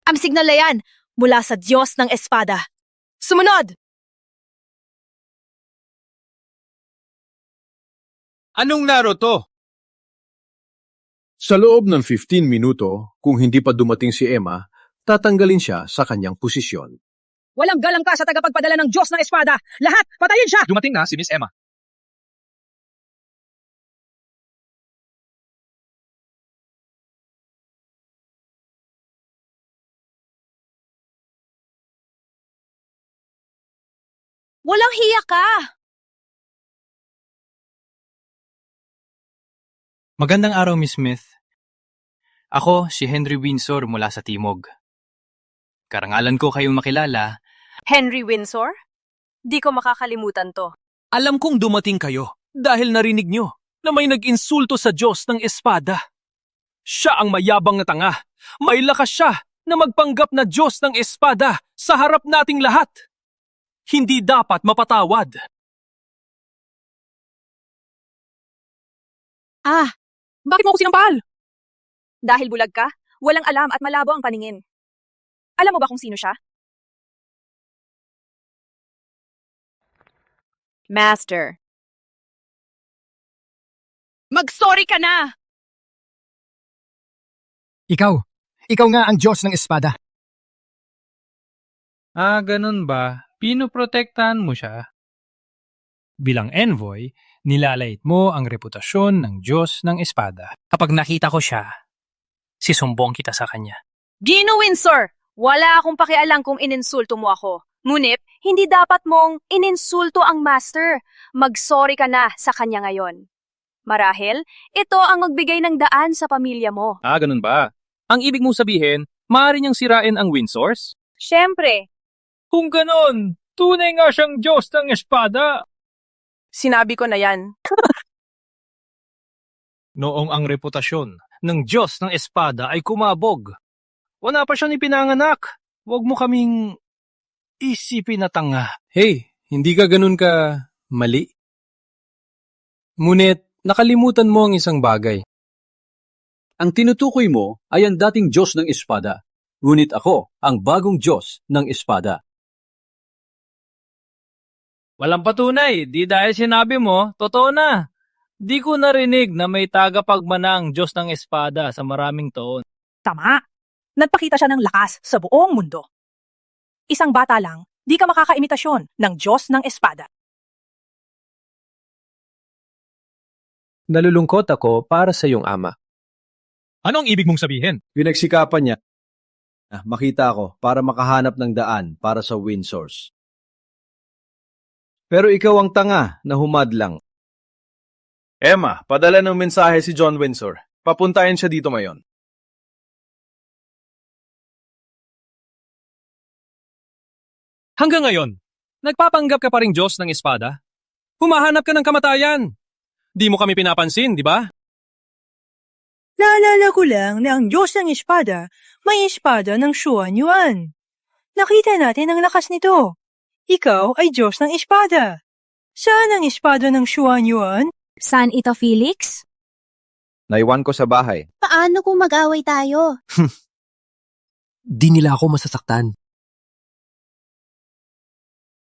Ang signal na yan mula sa Diyos ng Espada. Sumunod! Anong naroto? Sa loob ng 15 minuto, kung hindi pa dumating si Emma, tatanggalin siya sa kanyang posisyon. Walang galang ka sa tagapagpadala ng Diyos ng Espada. Lahat, patayin siya! Dumating na si Miss Emma. Walang hiya ka! Magandang araw, Miss Smith. Ako si Henry Windsor mula sa Timog. Karangalan ko kayong makilala. Henry Windsor? Di ko makakalimutan to. Alam kong dumating kayo dahil narinig nyo na may nag-insulto sa Diyos ng Espada. Siya ang mayabang na tanga. May lakas siya na magpanggap na Diyos ng Espada sa harap nating lahat. Hindi dapat mapatawad. Bakit mo ako sinampal? Dahil bulag ka, walang alam at malabo ang paningin. Alam mo ba kung sino siya? Master. Mag-sorry ka na! Ikaw nga ang Diyos ng Espada. Ganun ba? Pinoprotektahan mo siya? Bilang envoy, nilalait mo ang reputasyon ng Diyos ng Espada. Kapag nakita ko siya, sisumbong kita sa kanya. Gino Windsor, wala akong pakialam kung ininsulto mo ako. Ngunit, hindi dapat mong ininsulto ang master. Mag-sorry ka na sa kanya ngayon. Marahil, ito ang magbigay ng daan sa pamilya mo. Ah, ganun ba? Ang ibig mong sabihin, maaari niyang sirain ang wind source? Siyempre. Kung ganon, tunay nga siyang Diyos ng espada. Sinabi ko na yan. Noong ang reputasyon ng Diyos ng espada ay kumabog, wala pa siyang ipinanganak. Huwag mo kaming isipin na tanga. Hey, hindi ka ganun ka mali. Ngunit, nakalimutan mo ang isang bagay. Ang tinutukoy mo ay ang dating Diyos ng espada, ngunit ako ang bagong Diyos ng espada. Walang patunay, di dahil sinabi mo, totoo na. Di ko narinig na may tagapagmana ang Diyos ng espada sa maraming taon. Tama. Nagpakita siya ng lakas sa buong mundo. Isang bata lang, di ka makakaimitasyon ng Diyos ng espada. Nalulungkot ako para sa iyong ama. Ano ang ibig mong sabihin? Pinagsikapan niya. Makita ko para makahanap ng daan para sa wind source. Pero ikaw ang tanga na humadlang. Emma, padala ng mensahe si John Windsor. Papuntahin siya dito ngayon. Hanggang ngayon, nagpapanggap ka pa ring Diyos ng espada? Humahanap ka ng kamatayan. Di mo kami pinapansin, di ba? Naalala ko lang na ang Diyos ng espada may espada ng Xuan Yuan. Nakita natin ang lakas nito. Ikaw ay Diyos ng espada. Saan ang espada ng Xuan Yuan? Saan ito, Felix? Naiwan ko sa bahay. Paano kung mag-away tayo? Di nila ako masasaktan.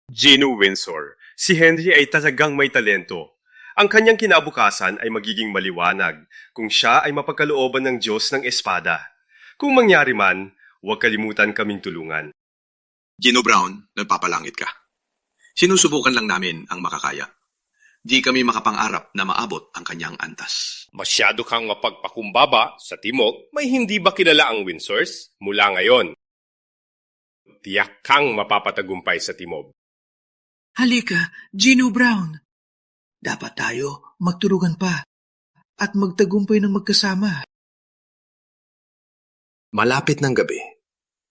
Gino Windsor, si Henry ay talagang may talento. Ang kanyang kinabukasan ay magiging maliwanag kung siya ay mapagkalooban ng Diyos ng espada. Kung mangyari man, huwag kalimutan kaming tulungan. Gino Brown, nagpapalangit ka. Sinusubukan lang namin ang makakaya. Di kami makapangarap na maabot ang kanyang antas. Masyado kang mapagpakumbaba sa timog, may hindi ba kilala ang wind source? Mula ngayon, tiyak kang mapapatagumpay sa timog. Halika, Gino Brown. Dapat tayo magturugan pa at magtagumpay ng magkasama. Malapit ng gabi.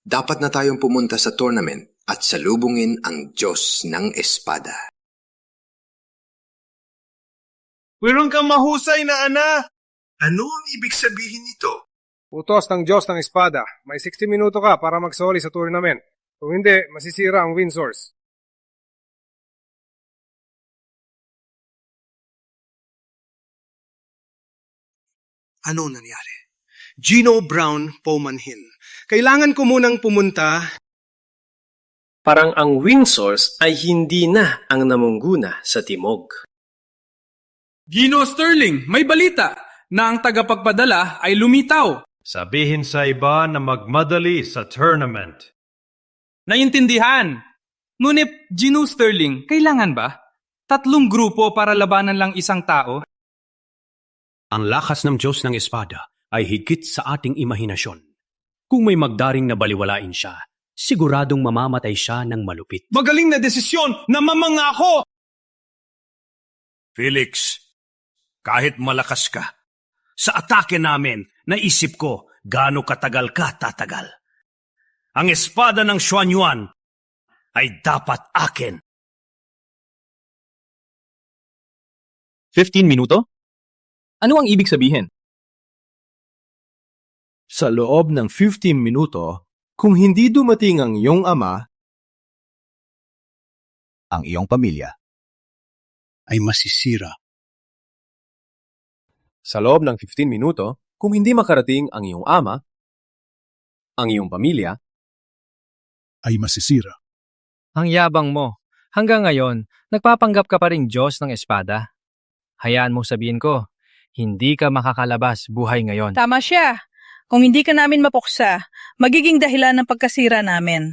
Dapat na tayong pumunta sa tournament at salubungin ang Diyos ng espada. Meron kang mahusay na anak! Ano ang ibig sabihin nito? Utos ng Diyos ng espada. May 60 minuto ka para magsoli sa tournament. Kung hindi, masisira ang wind source. Ano nangyari? Gino Brown paumanhin. Kailangan ko munang pumunta. Parang ang wind source ay hindi na ang namungguna sa timog. Gino Sterling, may balita na ang tagapagpadala ay lumitaw. Sabihin sa iba na magmadali sa tournament. Naiintindihan. Ngunit, Gino Sterling, kailangan ba? 3 grupo para labanan lang isang tao? Ang lakas ng Diyos ng espada ay higit sa ating imahinasyon. Kung may magdaring na baliwalain siya, siguradong mamamatay siya ng malupit. Magaling na desisyon na mamangako! Felix, kahit malakas ka, sa atake namin, naisip ko gaano katagal ka tatagal. Ang espada ng Xuan Yuan ay dapat akin. 15 minuto? Ano ang ibig sabihin? Sa loob ng 15 minuto, kung hindi dumating ang iyong ama, ang iyong pamilya ay masisira. Sa loob ng 15 minuto, kung hindi makarating ang iyong ama, ang iyong pamilya, ay masisira. Ang yabang mo. Hanggang ngayon, nagpapanggap ka pa ring Diyos ng espada. Hayaan mong sabihin ko, hindi ka makakalabas buhay ngayon. Tama siya. Kung hindi ka namin mapuksa, magiging dahilan ng pagkasira namin.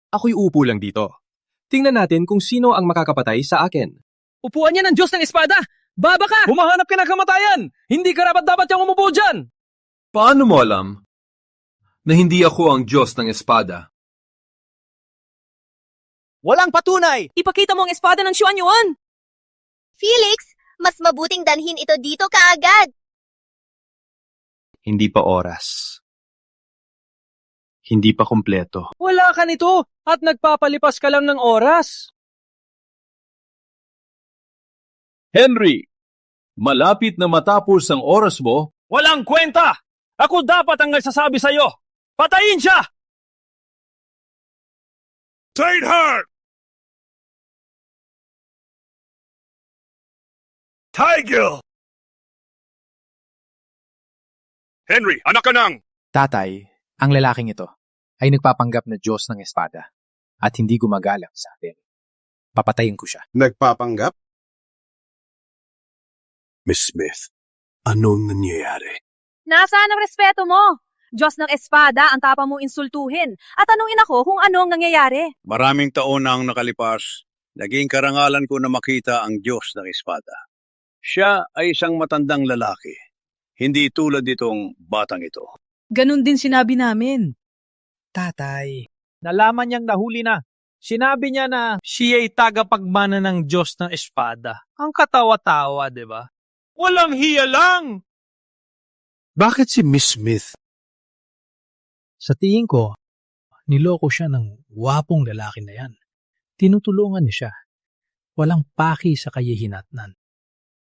Ako'y upo lang dito. Tingnan natin kung sino ang makakapatay sa akin. Upuan niya ng Diyos ng espada! Baba ka! Humahanap ka ng kamatayan! Hindi ka dapat yung umupo dyan! Paano mo alam na hindi ako ang Diyos ng espada? Walang patunay! Ipakita mo ang espada ng Xuan Yuan! Felix, mas mabuting dalhin ito dito kaagad. Hindi pa oras. Hindi pa kumpleto. Wala ka nito at nagpapalipas ka lang ng oras. Henry, malapit na matapos ang oras mo. Walang kwenta! Ako dapat ang nagsasabi sa'yo! Patayin siya! Tightheart! Tigel! Henry, anak ka nang! Tatay, ang lalaking ito ay nagpapanggap na Diyos ng espada at hindi gumagalang sa atin. Papatayin ko siya. Nagpapanggap? Miss Smith, anong nangyayari? Nasaan ang respeto mo? Diyos ng espada ang tapa mong insultuhin at tanungin ako kung anong nangyayari. Maraming taon na ang nakalipas, naging karangalan ko na makita ang Diyos ng espada. Siya ay isang matandang lalaki, hindi tulad nitong batang ito. Ganon din sinabi namin. Tatay, nalaman niyang nahuli na. Sinabi niya na siya ay tagapagmana ng Diyos ng espada. Ang katawa-tawa, di ba? Walang hiya lang! Bakit si Miss Smith? Sa tingin ko, niloko siya ng gwapong lalaki na yan. Tinutulungan niya siya. Walang paki sa kahihinatnan.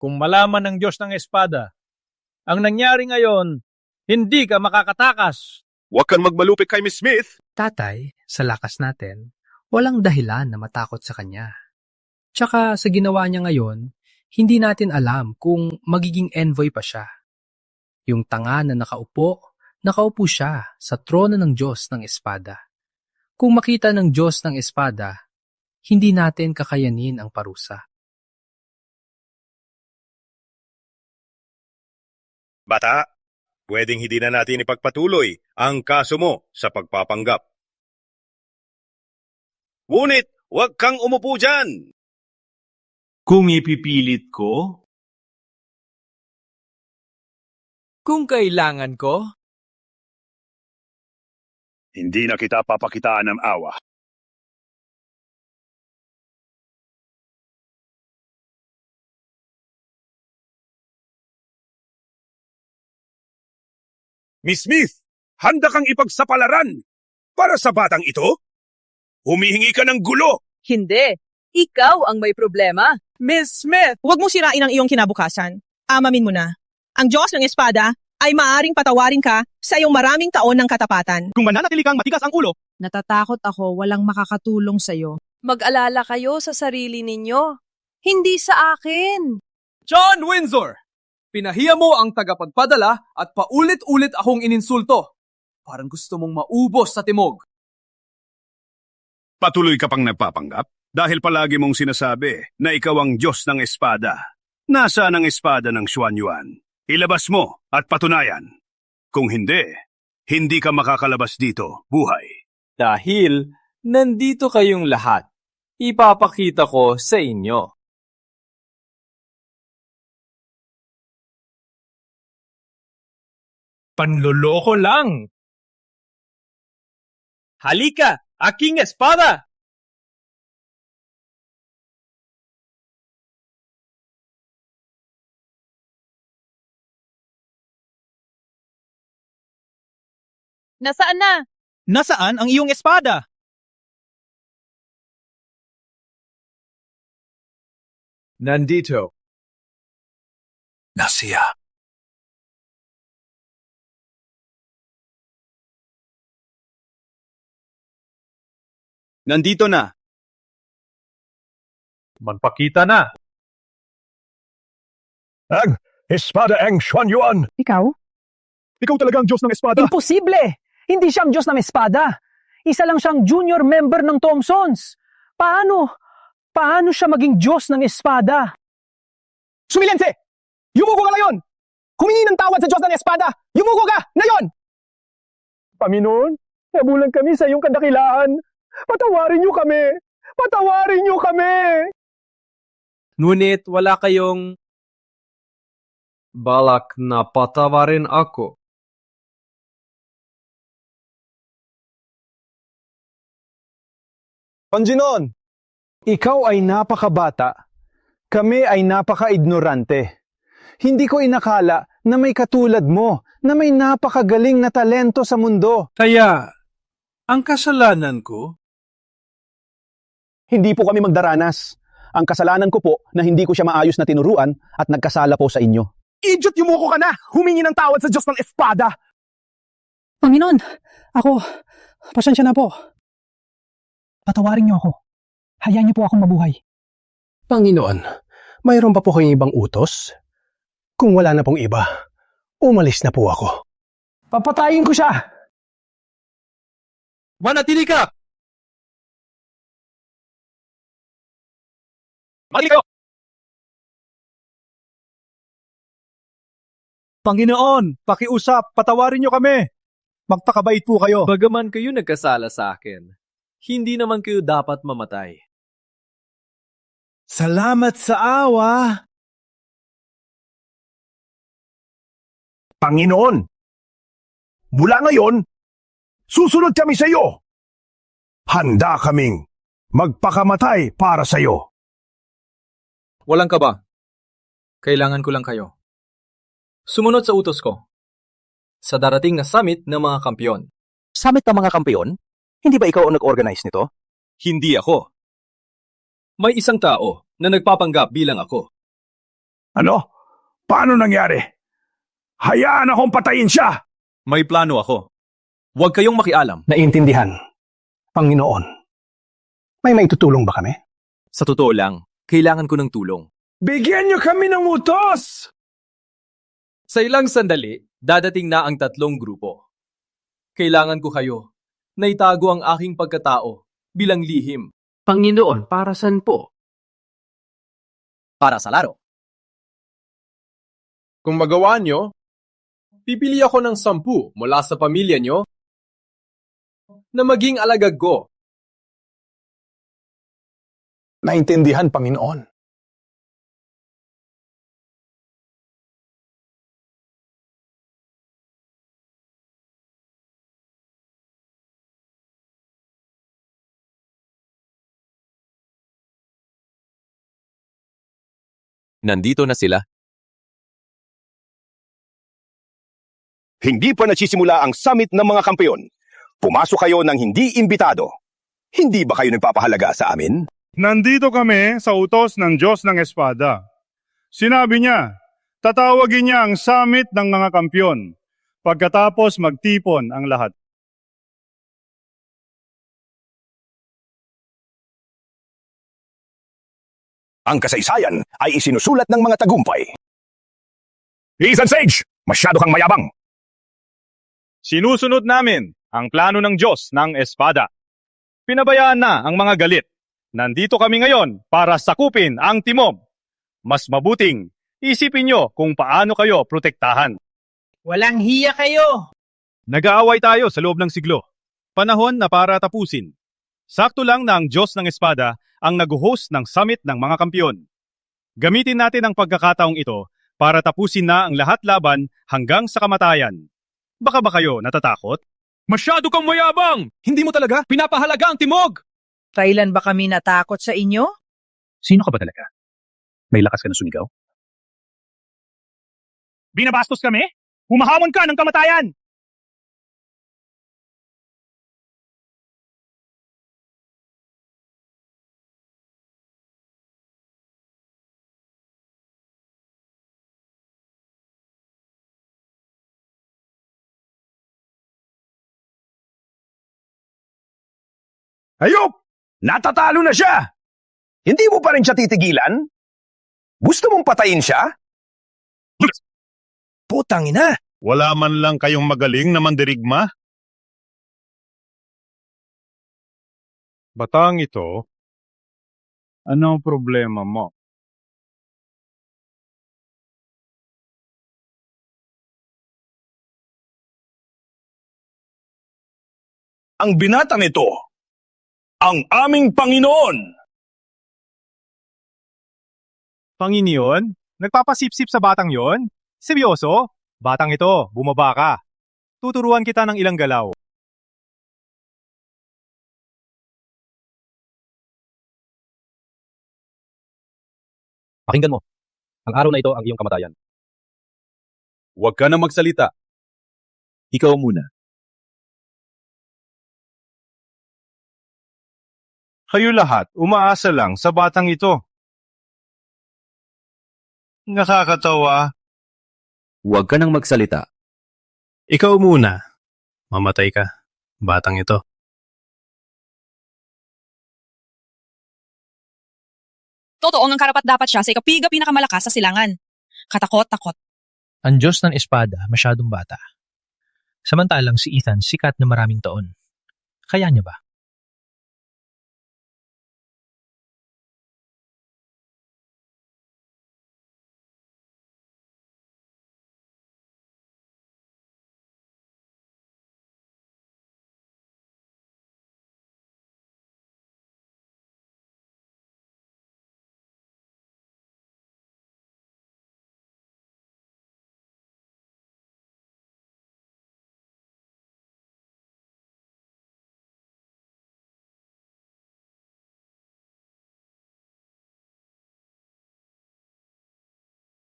Kung malaman ng Diyos ng espada, ang nangyari ngayon, hindi ka makakatakas. Huwag kang magmalupit kay Miss Smith. Tatay, sa lakas natin, walang dahilan na matakot sa kanya. Tsaka sa ginawa niya ngayon, hindi natin alam kung magiging envoy pa siya. Yung tanga na nakaupo siya sa trono ng Diyos ng espada. Kung makita ng Diyos ng espada, hindi natin kakayanin ang parusa. Bata, pwedeng hindi na natin ipagpatuloy ang kaso mo sa pagpapanggap. Ngunit, huwag kang umupo dyan! Kung ipipilit ko, Kung kailangan ko, hindi na kita papakitaan ng awa. Miss Smith, handa kang ipagsapalaran para sa batang ito? Humihingi ka ng gulo! Hindi. Ikaw ang may problema. Miss Smith! Huwag mo sirain ang iyong kinabukasan. Amamin mo na. Ang Diyos ng espada ay maaring patawarin ka sa iyong maraming taon ng katapatan. Kung mananatili kang matigas ang ulo, Natatakot ako walang makakatulong sa'yo. Mag-alala kayo sa sarili ninyo. Hindi sa akin. John Windsor! Pinahiya mo ang tagapagpadala at paulit-ulit akong ininsulto. Parang gusto mong maubos sa timog. Patuloy ka pang nagpapanggap dahil palagi mong sinasabi na ikaw ang Diyos ng espada. Nasaan ang espada ng Xuan Yuan? Ilabas mo at patunayan. Kung hindi, hindi ka makakalabas dito, buhay. Dahil nandito kayong lahat, ipapakita ko sa inyo. Panloloko lang! Halika! Aking espada! Nasaan na? Nasaan ang iyong espada? Nandito. Nasiya. Nandito na. Magpakita na. Ang espada ang Xuan Yuan. Ikaw? Ikaw talaga ang Diyos ng espada. Imposible! Hindi siya ang Diyos ng espada. Isa lang siyang junior member ng Thompsons. Paano siya maging Diyos ng espada? Sumilense! Yumuko ka ngayon! Humingi ng tawad sa Diyos ng espada! Yumuko ka! Ngayon! Panginoon, nabulan kami sa iyong kadakilaan. Patawarin niyo kami! Patawarin niyo kami! Ngunit wala kayong balak na patawarin ako. Panginoon, Ikaw ay napakabata. Kami ay napaka-ignorante. Hindi ko inakala na may katulad mo, na may napakagaling na talento sa mundo. Kaya, ang kasalanan ko? Hindi po kami magdaranas. Ang kasalanan ko po na hindi ko siya maayos na tinuruan at nagkasala po sa inyo. Idiot, yumuko ka na! Humingi ng tawad sa Diyos ng Espada! Panginoon, pasensya na po. Patawarin niyo ako. Hayaan niyo po akong mabuhay. Panginoon, mayroon pa po kayong ibang utos? Kung wala na pong iba, umalis na po ako. Papatayin ko siya! Manatili ka! Manatili kayo! Panginoon, pakiusap, patawarin niyo kami. Magpakabait po kayo. Bagaman kayo nagkasala sa akin, hindi naman kayo dapat mamatay. Salamat sa awa. Panginoon, mula ngayon, susunod kami sa iyo. Handa kaming magpakamatay para sa iyo. Walang kaba. Kailangan ko lang kayo. Sumunod sa utos ko. Sa darating na summit ng mga kampiyon. Summit ng mga kampiyon? Hindi ba ikaw ang nag-organize nito? Hindi ako. May isang tao na nagpapanggap bilang ako. Ano? Paano nangyari? Hayaan akong patayin siya! May plano ako. Huwag kayong makialam. Naintindihan. Panginoon, may maitutulong ba kami? Sa totoo lang, kailangan ko ng tulong. Bigyan niyo kami ng utos! Sa ilang sandali, dadating na ang 3 grupo. Kailangan ko kayo na itago ang aking pagkatao bilang lihim. Panginoon, para saan po? Para sa laro. Kung magawa nyo, pipili ako ng 10 mula sa pamilya nyo na maging alagad ko. Naintindihan, Panginoon. Nandito na sila. Hindi pa nagsisimula ang summit ng mga kampeon. Pumasok kayo ng hindi imbitado. Hindi ba kayo nagpapahalaga sa amin? Nandito kami sa utos ng Diyos ng Espada. Sinabi niya, tatawagin niya ang summit ng mga kampiyon. Pagkatapos magtipon ang lahat. Ang kasaysayan ay isinusulat ng mga tagumpay. Ethan Sage, masyado kang mayabang. Sinusunod namin ang plano ng Diyos ng Espada. Pinabayaan na ang mga galit. Nandito kami ngayon para sakupin ang timog. Mas mabuting isipin nyo kung paano kayo protektahan. Walang hiya kayo! Nag-aaway tayo sa loob ng siglo. Panahon na para tapusin. Sakto lang na ang Diyos ng Espada ang nag-host ng summit ng mga kampiyon. Gamitin natin ang pagkakataong ito para tapusin na ang lahat laban hanggang sa kamatayan. Baka ba kayo natatakot? Masyado kang mayabang! Hindi mo talaga pinapahalaga ang timog! Kailan ba kami natakot sa inyo? Sino ka ba talaga? May lakas ka na sumigaw? Binabastos kami? Humahamon ka ng kamatayan! Hayop! Natatalo na siya! Hindi mo pa rin siya titigilan? Gusto mong patayin siya? Putang ina! Wala man lang kayong magaling na mandirigma? Batang ito, ano ang problema mo? Ang binatang ito, ang aming Panginoon! Panginoon? Nagpapasipsip sa batang yon? Seryoso? Batang ito, bumaba ka. Tuturuan kita ng ilang galaw. Pakinggan mo. Ang araw na ito ang iyong kamatayan. Huwag ka na magsalita. Ikaw muna. Kayo lahat umaasa lang sa batang ito. Nakakatawa. Huwag ka nang magsalita. Ikaw muna. Mamatay ka, batang ito. Totoo ang karapat-dapat siya sa ikapiga pinakamalakas sa silangan. Katakot-takot. Ang Diyos ng Espada masyadong bata. Samantalang si Ethan sikat na maraming taon. Kaya niya ba?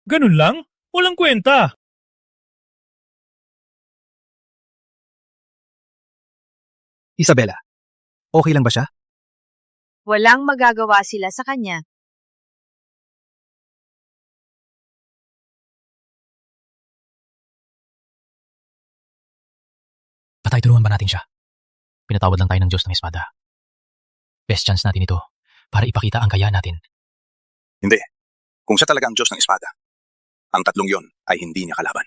Ganun lang? Walang kwenta. Isabela, okay lang ba siya? Walang magagawa sila sa kanya. Patay, tulungan ba natin siya? Pinatawad lang tayo ng Diyos ng Espada. Best chance natin ito para ipakita ang kaya natin. Hindi. Kung siya talaga ang Diyos ng Espada, ang tatlong yon ay hindi niya kalaban.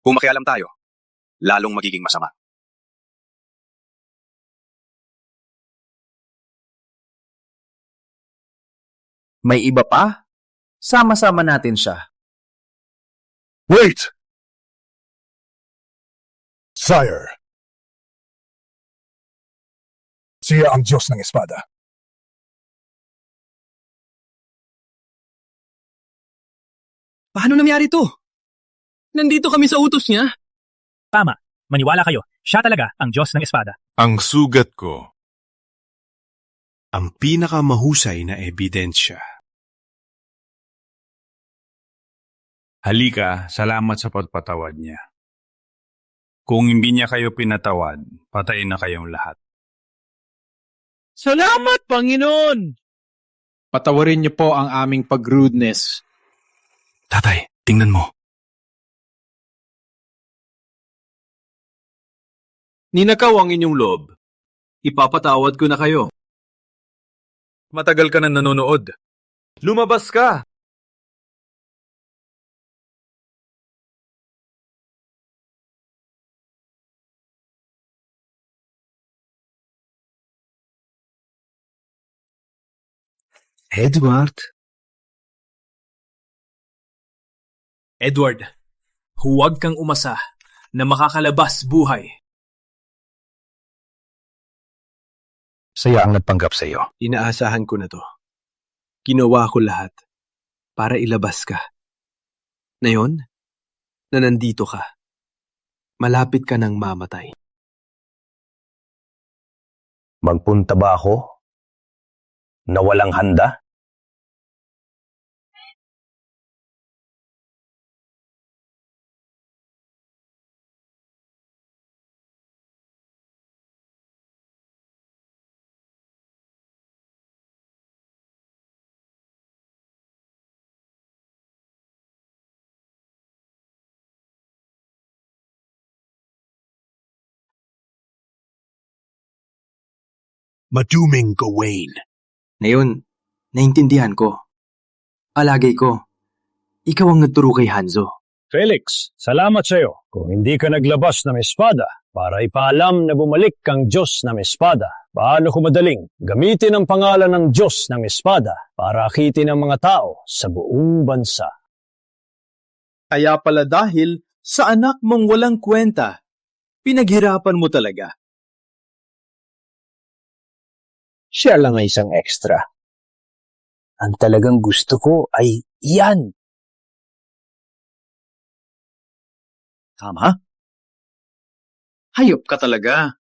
Kung makialam tayo, lalong magiging masama. May iba pa? Sama-sama natin siya. Wait! Sire. Siya ang Diyos ng Espada. Paano nangyari to? Nandito kami sa utos niya. Tama. Maniwala kayo. Siya talaga ang Diyos ng Espada. Ang sugat ko. Ang pinakamahusay na ebidensya. Halika, salamat sa pagpatawad niya. Kung hindi niya kayo pinatawad, patayin na kayong lahat. Salamat, Panginoon! Patawarin niyo po ang aming pag-rudeness. Tatay, tingnan mo. Ninakaw ang inyong loob. Ipapatawad ko na kayo. Matagal ka na nanonood. Lumabas ka! Edward, huwag kang umasa na makakalabas buhay. Saya ang nagpanggap sa iyo. Inaasahan ko na to. Ginawa ko lahat para ilabas ka. Ngayon, na nandito ka, malapit ka ng mamatay. Magpunta ba ako na walang handa? Maduming Gawain. Ngayon, naintindihan ko. Alagay ko, ikaw ang nagturo kay Hanzo. Felix, salamat sa iyo. Kung hindi ka naglabas ng espada para ipaalam na bumalik kang Diyos ng Espada, paano ko madaling gamitin ang pangalan ng Diyos ng Espada para akitin ang mga tao sa buong bansa? Kaya pala dahil sa anak mong walang kwenta, pinaghirapan mo talaga. Siya lang ay isang extra. Ang talagang gusto ko ay iyan. Tama? Hayop ka talaga.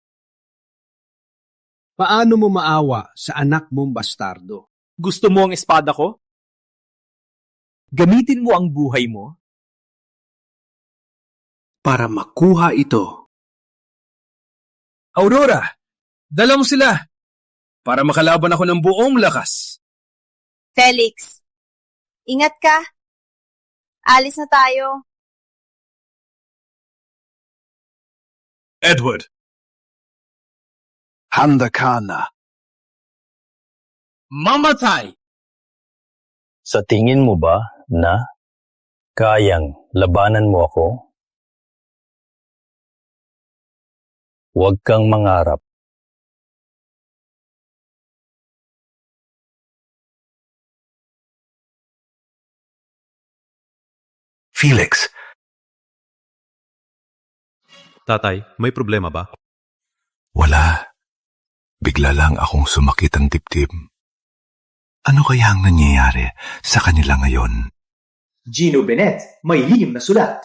Paano mo maawa sa anak mong bastardo? Gusto mo ang espada ko? Gamitin mo ang buhay mo para makuha ito. Aurora, dala mo sila para makalaban ako ng buong lakas. Felix, ingat ka. Alis na tayo. Edward, Handa ka na. Mamatay! Sa tingin mo ba na kayang labanan mo ako? Huwag kang mangarap. Felix. Tatay, may problema ba? Wala. Bigla lang akong sumakit ang dibdib. Ano kaya ang nangyayari sa kanila ngayon? Gino Bennett, may lihim na sulat.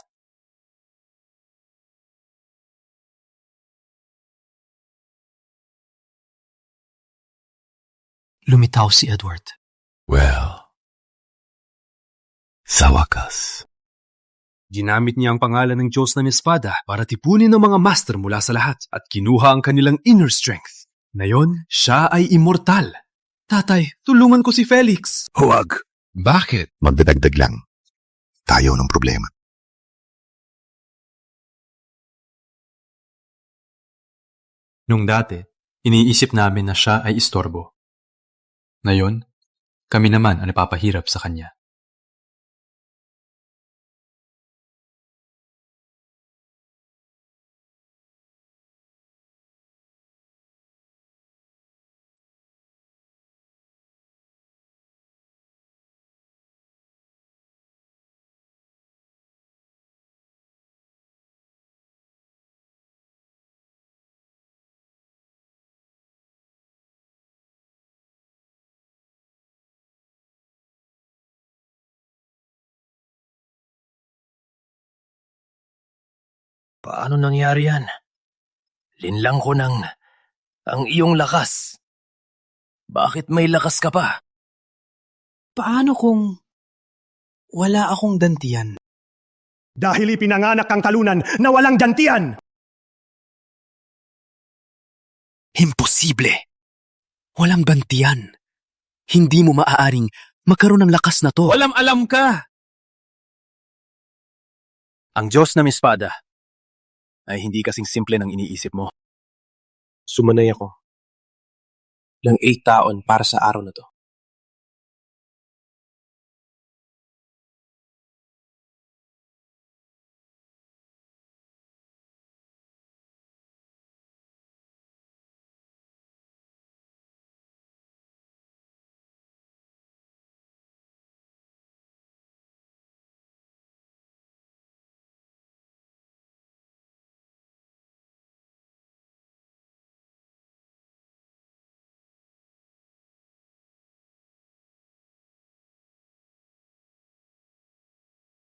Lumitaw si Edward. Well, sa wakas. Ginamit niya ang pangalan ng Diyos ng Espada para tipunin ng mga master mula sa lahat at kinuha ang kanilang inner strength. Ngayon, siya ay immortal. Tatay, tulungan ko si Felix. Huwag. Bakit? Magdadagdag lang. Tayo ng problema. Nung dati, iniisip namin na siya ay istorbo. Ngayon, kami naman ang napapahirap sa kanya. Paano nangyari yan? Linlang ko ang iyong lakas. Bakit may lakas ka pa? Paano kung wala akong dantiyan? Dahil ipinanganak ang talunan na walang dantiyan! Imposible! Walang bantiyan. Hindi mo maaaring magkaroon ng lakas na to. Walang alam ka! Ang Diyos ng Espada ay hindi kasing simple ng iniisip mo. Sumanay ako ng 8 taon para sa araw na to.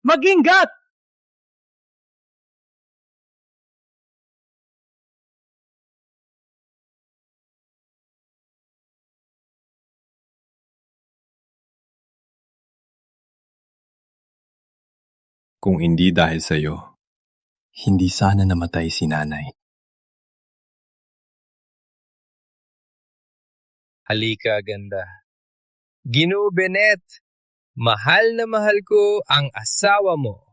Mag-ingat! Kung hindi dahil sa iyo, hindi sana namatay si nanay. Halika, ganda. Gino Bennett, mahal na mahal ko ang asawa mo.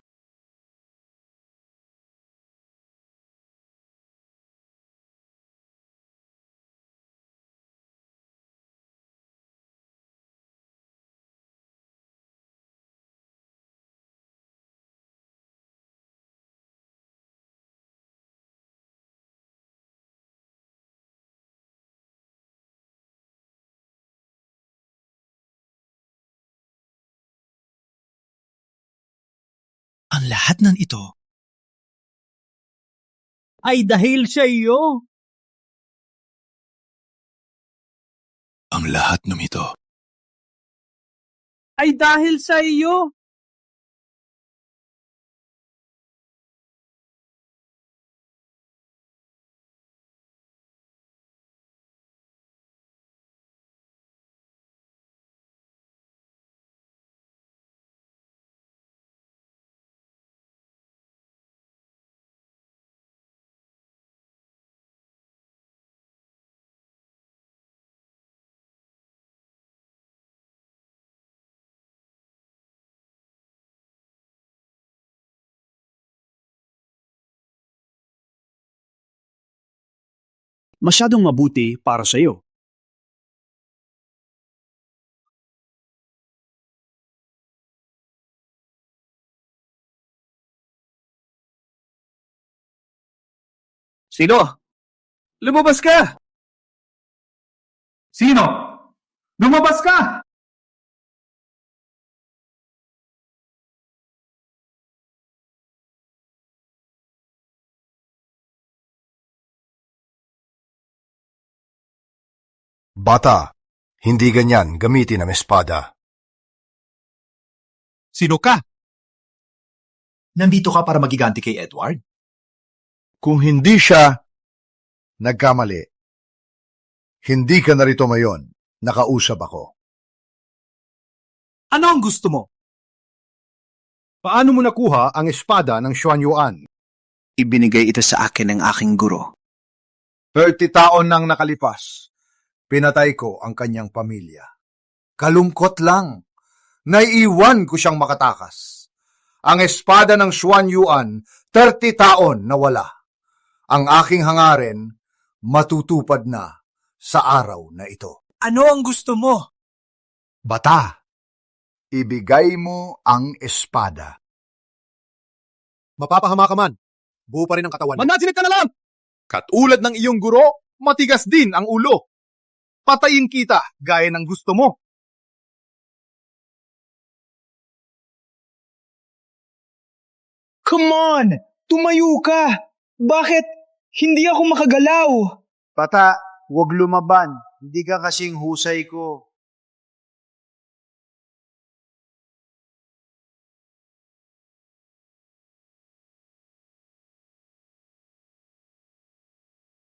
Ang lahat ng ito ay dahil sa iyo. Ang lahat ng ito Ay dahil sa iyo. Masyadong mabuti para sa iyo. Sino? Lumabas ka! Sino? Lumabas ka! Bata, hindi ganyan gamitin ang espada. Sino ka? Nandito ka para magiganti kay Edward? Kung hindi siya nagkamali, hindi ka narito ngayon. Nakausap ako. Ano ang gusto mo? Paano mo nakuha ang espada ng Xuan Yuan? Ibinigay ito sa akin ng aking guro. 30 taon nang nakalipas. Pinatay ko ang kanyang pamilya. Kalungkot lang. Naiiwan ko siyang makatakas. Ang espada ng Xuan Yuan, 30 taon na wala. Ang aking hangarin, matutupad na sa araw na ito. Ano ang gusto mo? Bata, ibigay mo ang espada. Mapapahama ka man. Buo pa rin ang katawan. Manatili ka na lang! Katulad ng iyong guro, matigas din ang ulo. Patayin kita gaya ng gusto mo. Come on! Tumayo ka! Bakit hindi ako makagalaw? Bata, huwag lumaban. Hindi ka kasing husay ko.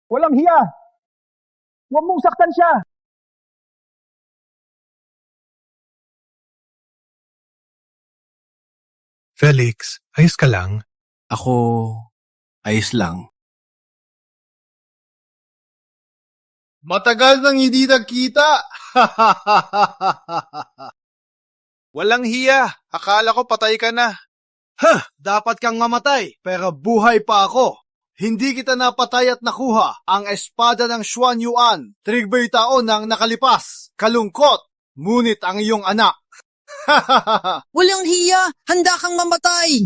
Walang hiya! Huwag mong saktan siya! Felix, ayos ka lang? Ako, ayos lang. Matagal nang hindi nagkita! Walang hiya! Akala ko patay ka na. Dapat kang mamatay, pero buhay pa ako. Hindi kita napatay at nakuha ang espada ng Xuan Yuan. 30 taon nang nakalipas. Kalungkot, ngunit ang iyong anak. Walang hiya! Handa kang mamatay!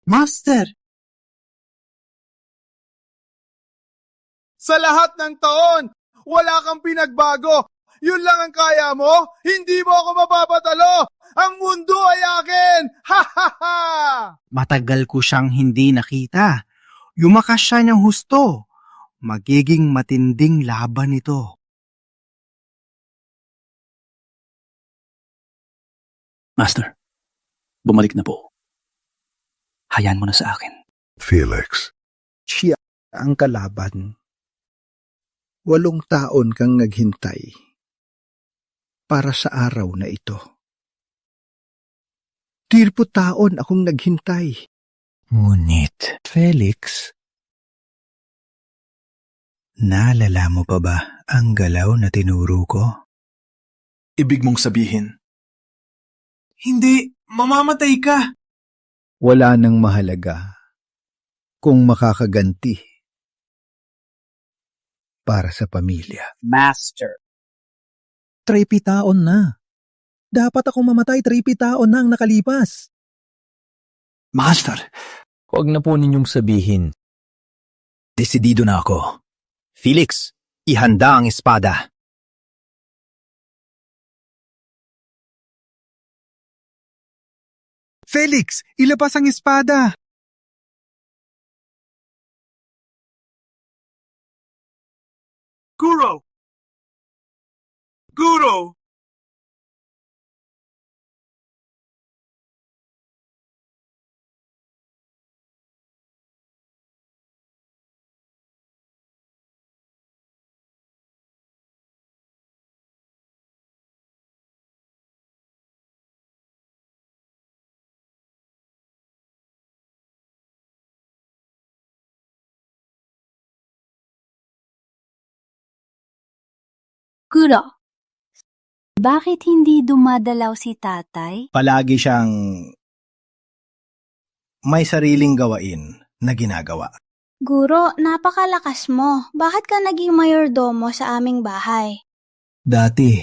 Master! Sa lahat ng taon, wala kang pinagbago. Yun lang ang kaya mo? Hindi mo ako mapapatalo! Ang mundo ay akin! Ha ha ha! Matagal ko siyang hindi nakita. Yumakas siya ng husto. Magiging matinding laban ito. Master, bumalik na po. Hayaan mo na sa akin. Felix. Siya ang kalaban. 8 taon kang naghintay para sa araw na ito. 30 taon akong naghintay. Ngunit, Felix, naalala mo pa ba ang galaw na tinuro ko? Ibig mong sabihin, Hindi! Mamamatay ka! Wala nang mahalaga kung makakaganti para sa pamilya. Master! 30 taon na. Dapat akong mamatay 30 taon na ang nakalipas. Master, Huwag na po ninyong sabihin. Desidido na ako. Felix, ihanda ang espada. Felix, ilabas ang espada. Guro! Guro! Guro. Bakit hindi dumadalaw si tatay? Palagi siyang may sariling gawain na ginagawa. Guro, napakalakas mo. Bakit ka naging mayordomo sa aming bahay? Dati,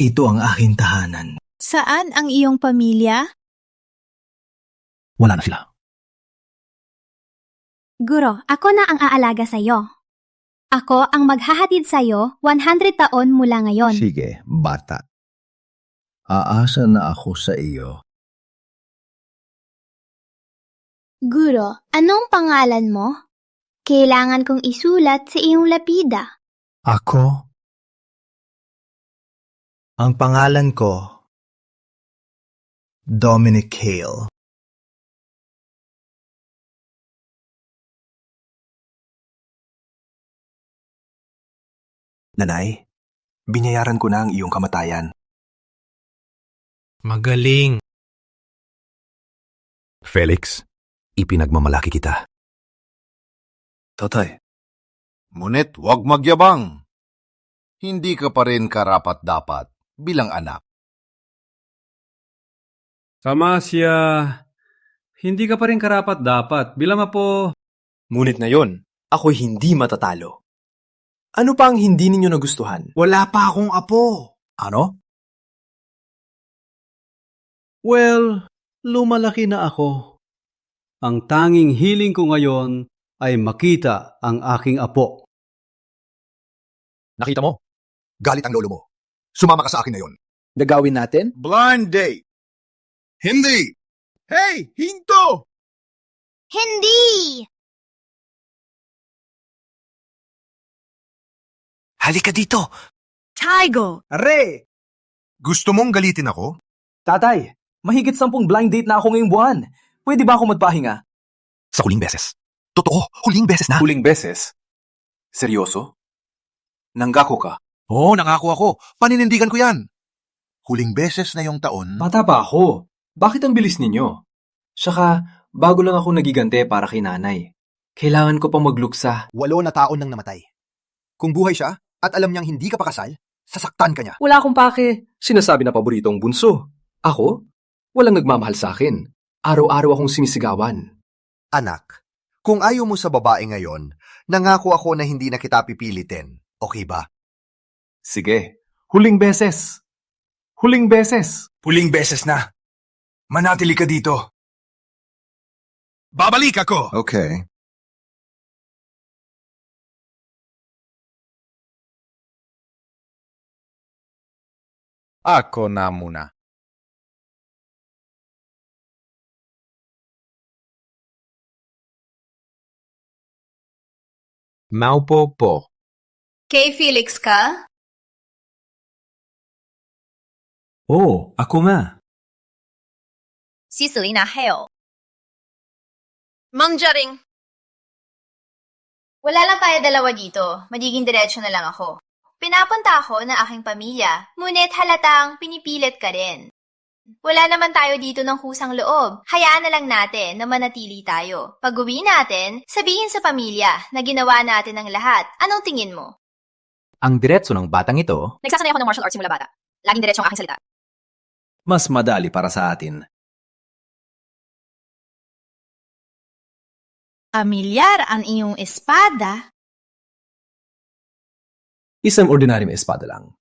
ito ang aking tahanan. Saan ang iyong pamilya? Wala na sila. Guro, ako na ang aalaga sa'yo. Ako ang maghahatid sa'yo 100 taon mula ngayon. Sige, bata. Aasa na ako sa iyo. Guro, anong pangalan mo? Kailangan kong isulat sa iyong lapida. Ako? Ang pangalan ko, Dominic Hale. Nanay, binayaran ko na ang iyong kamatayan. Magaling. Felix, ipinagmamalaki kita. Tatay. Ngunit huwag magyabang. Hindi ka pa rin karapat-dapat bilang anak. Kamasya, hindi ka pa rin karapat-dapat bilang apo. Ngunit ngayon, ako'y hindi matatalo. Ano pa ang hindi ninyo nagustuhan? Wala pa akong apo. Ano? Well, lumalaki na ako. Ang tanging hiling ko ngayon ay makita ang aking apo. Nakita mo? Galit ang lolo mo. Sumama ka sa akin ngayon. Gagawin natin? Blind date. Hindi. Hey, hinto! Hindi! Halika dito. Tigo! Are! Gusto mong galitin ako? Tatay, mahigit 10 blind date na ako ngayong buwan. Pwede ba ako magpahinga? Sa huling beses. Totoo, huling beses na. Huling beses? Seryoso? Nanggako ka? Oo, nangako ako. Paninindigan ko yan. Huling beses na yung taon. Bata pa ako. Bakit ang bilis ninyo? Saka, bago lang ako nagigante para kay nanay. Kailangan ko pa magluksa. 8 na taon nang namatay. Kung buhay siya, at alam niyang hindi ka pa kasal, sasaktan ka niya. Wala akong pake. Sinasabi na paboritong bunso. Ako? Walang nagmamahal sa akin. Araw-araw akong sinisigawan. Anak, kung ayaw mo sa babae ngayon, nangako ako na hindi na kita pipilitin. Okay ba? Sige. Huling beses. Huling beses. Huling beses na. Manatili ka dito. Babalik ako! Okay. Ako na muna. Maupo po. Kay Felix ka? Oh, ako nga. Si Selena Hale. Mang Jaring. Wala lang tayo dalawa dito. Magiging diretso na lang ako. Pinapunta ako ng aking pamilya, ngunit halatang pinipilit ka rin. Wala naman tayo dito ng kusang loob. Hayaan na lang natin na manatili tayo. Pag-uwi natin, sabihin sa pamilya na ginawa natin ang lahat. Anong tingin mo? Ang diretso ng batang ito, Nagsasanay ako ng martial arts simula bata. Laging diretso ang aking salita. Mas madali para sa atin. Amilyar ang iyong espada. Isang ordinaryong espada lang.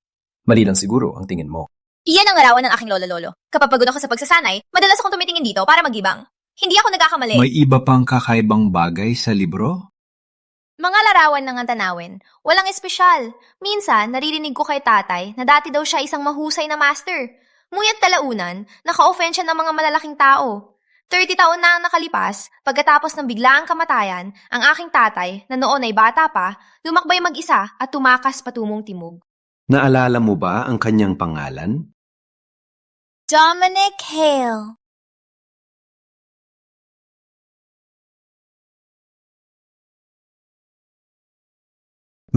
Mali lang siguro ang tingin mo. Iyan ang larawan ng aking lolo-lolo. Kapag pagod ako sa pagsasanay, madalas akong tumitingin dito para magibang. Hindi ako nagkakamali. May iba pang kakaibang bagay sa libro? Mga larawan ng tanawin, walang espesyal. Minsan, naririnig ko kay tatay na dati daw siya isang mahusay na master. Ngunit talaunan, naka-offend siya ng mga malalaking tao. 30 taon na ang nakalipas, pagkatapos ng biglaang kamatayan, ang aking tatay, na noon ay bata pa, lumakbay mag-isa at tumakas patungong timog. Naalala mo ba ang kanyang pangalan? Dominic Hale.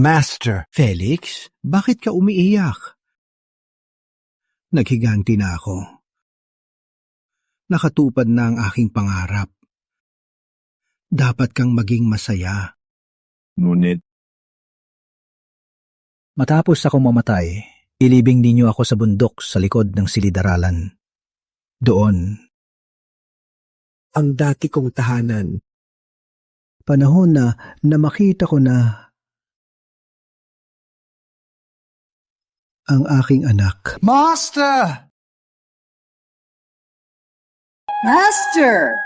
Master Felix, bakit ka umiiyak? Naghiganti na ako. Nakatupad na ang aking pangarap. Dapat kang maging masaya. Ngunit, Matapos ako mamatay, ilibing ninyo ako sa bundok sa likod ng silid-aralan. Doon, ang dati kong tahanan. Panahon na makita ko na ang aking anak. Master! Master!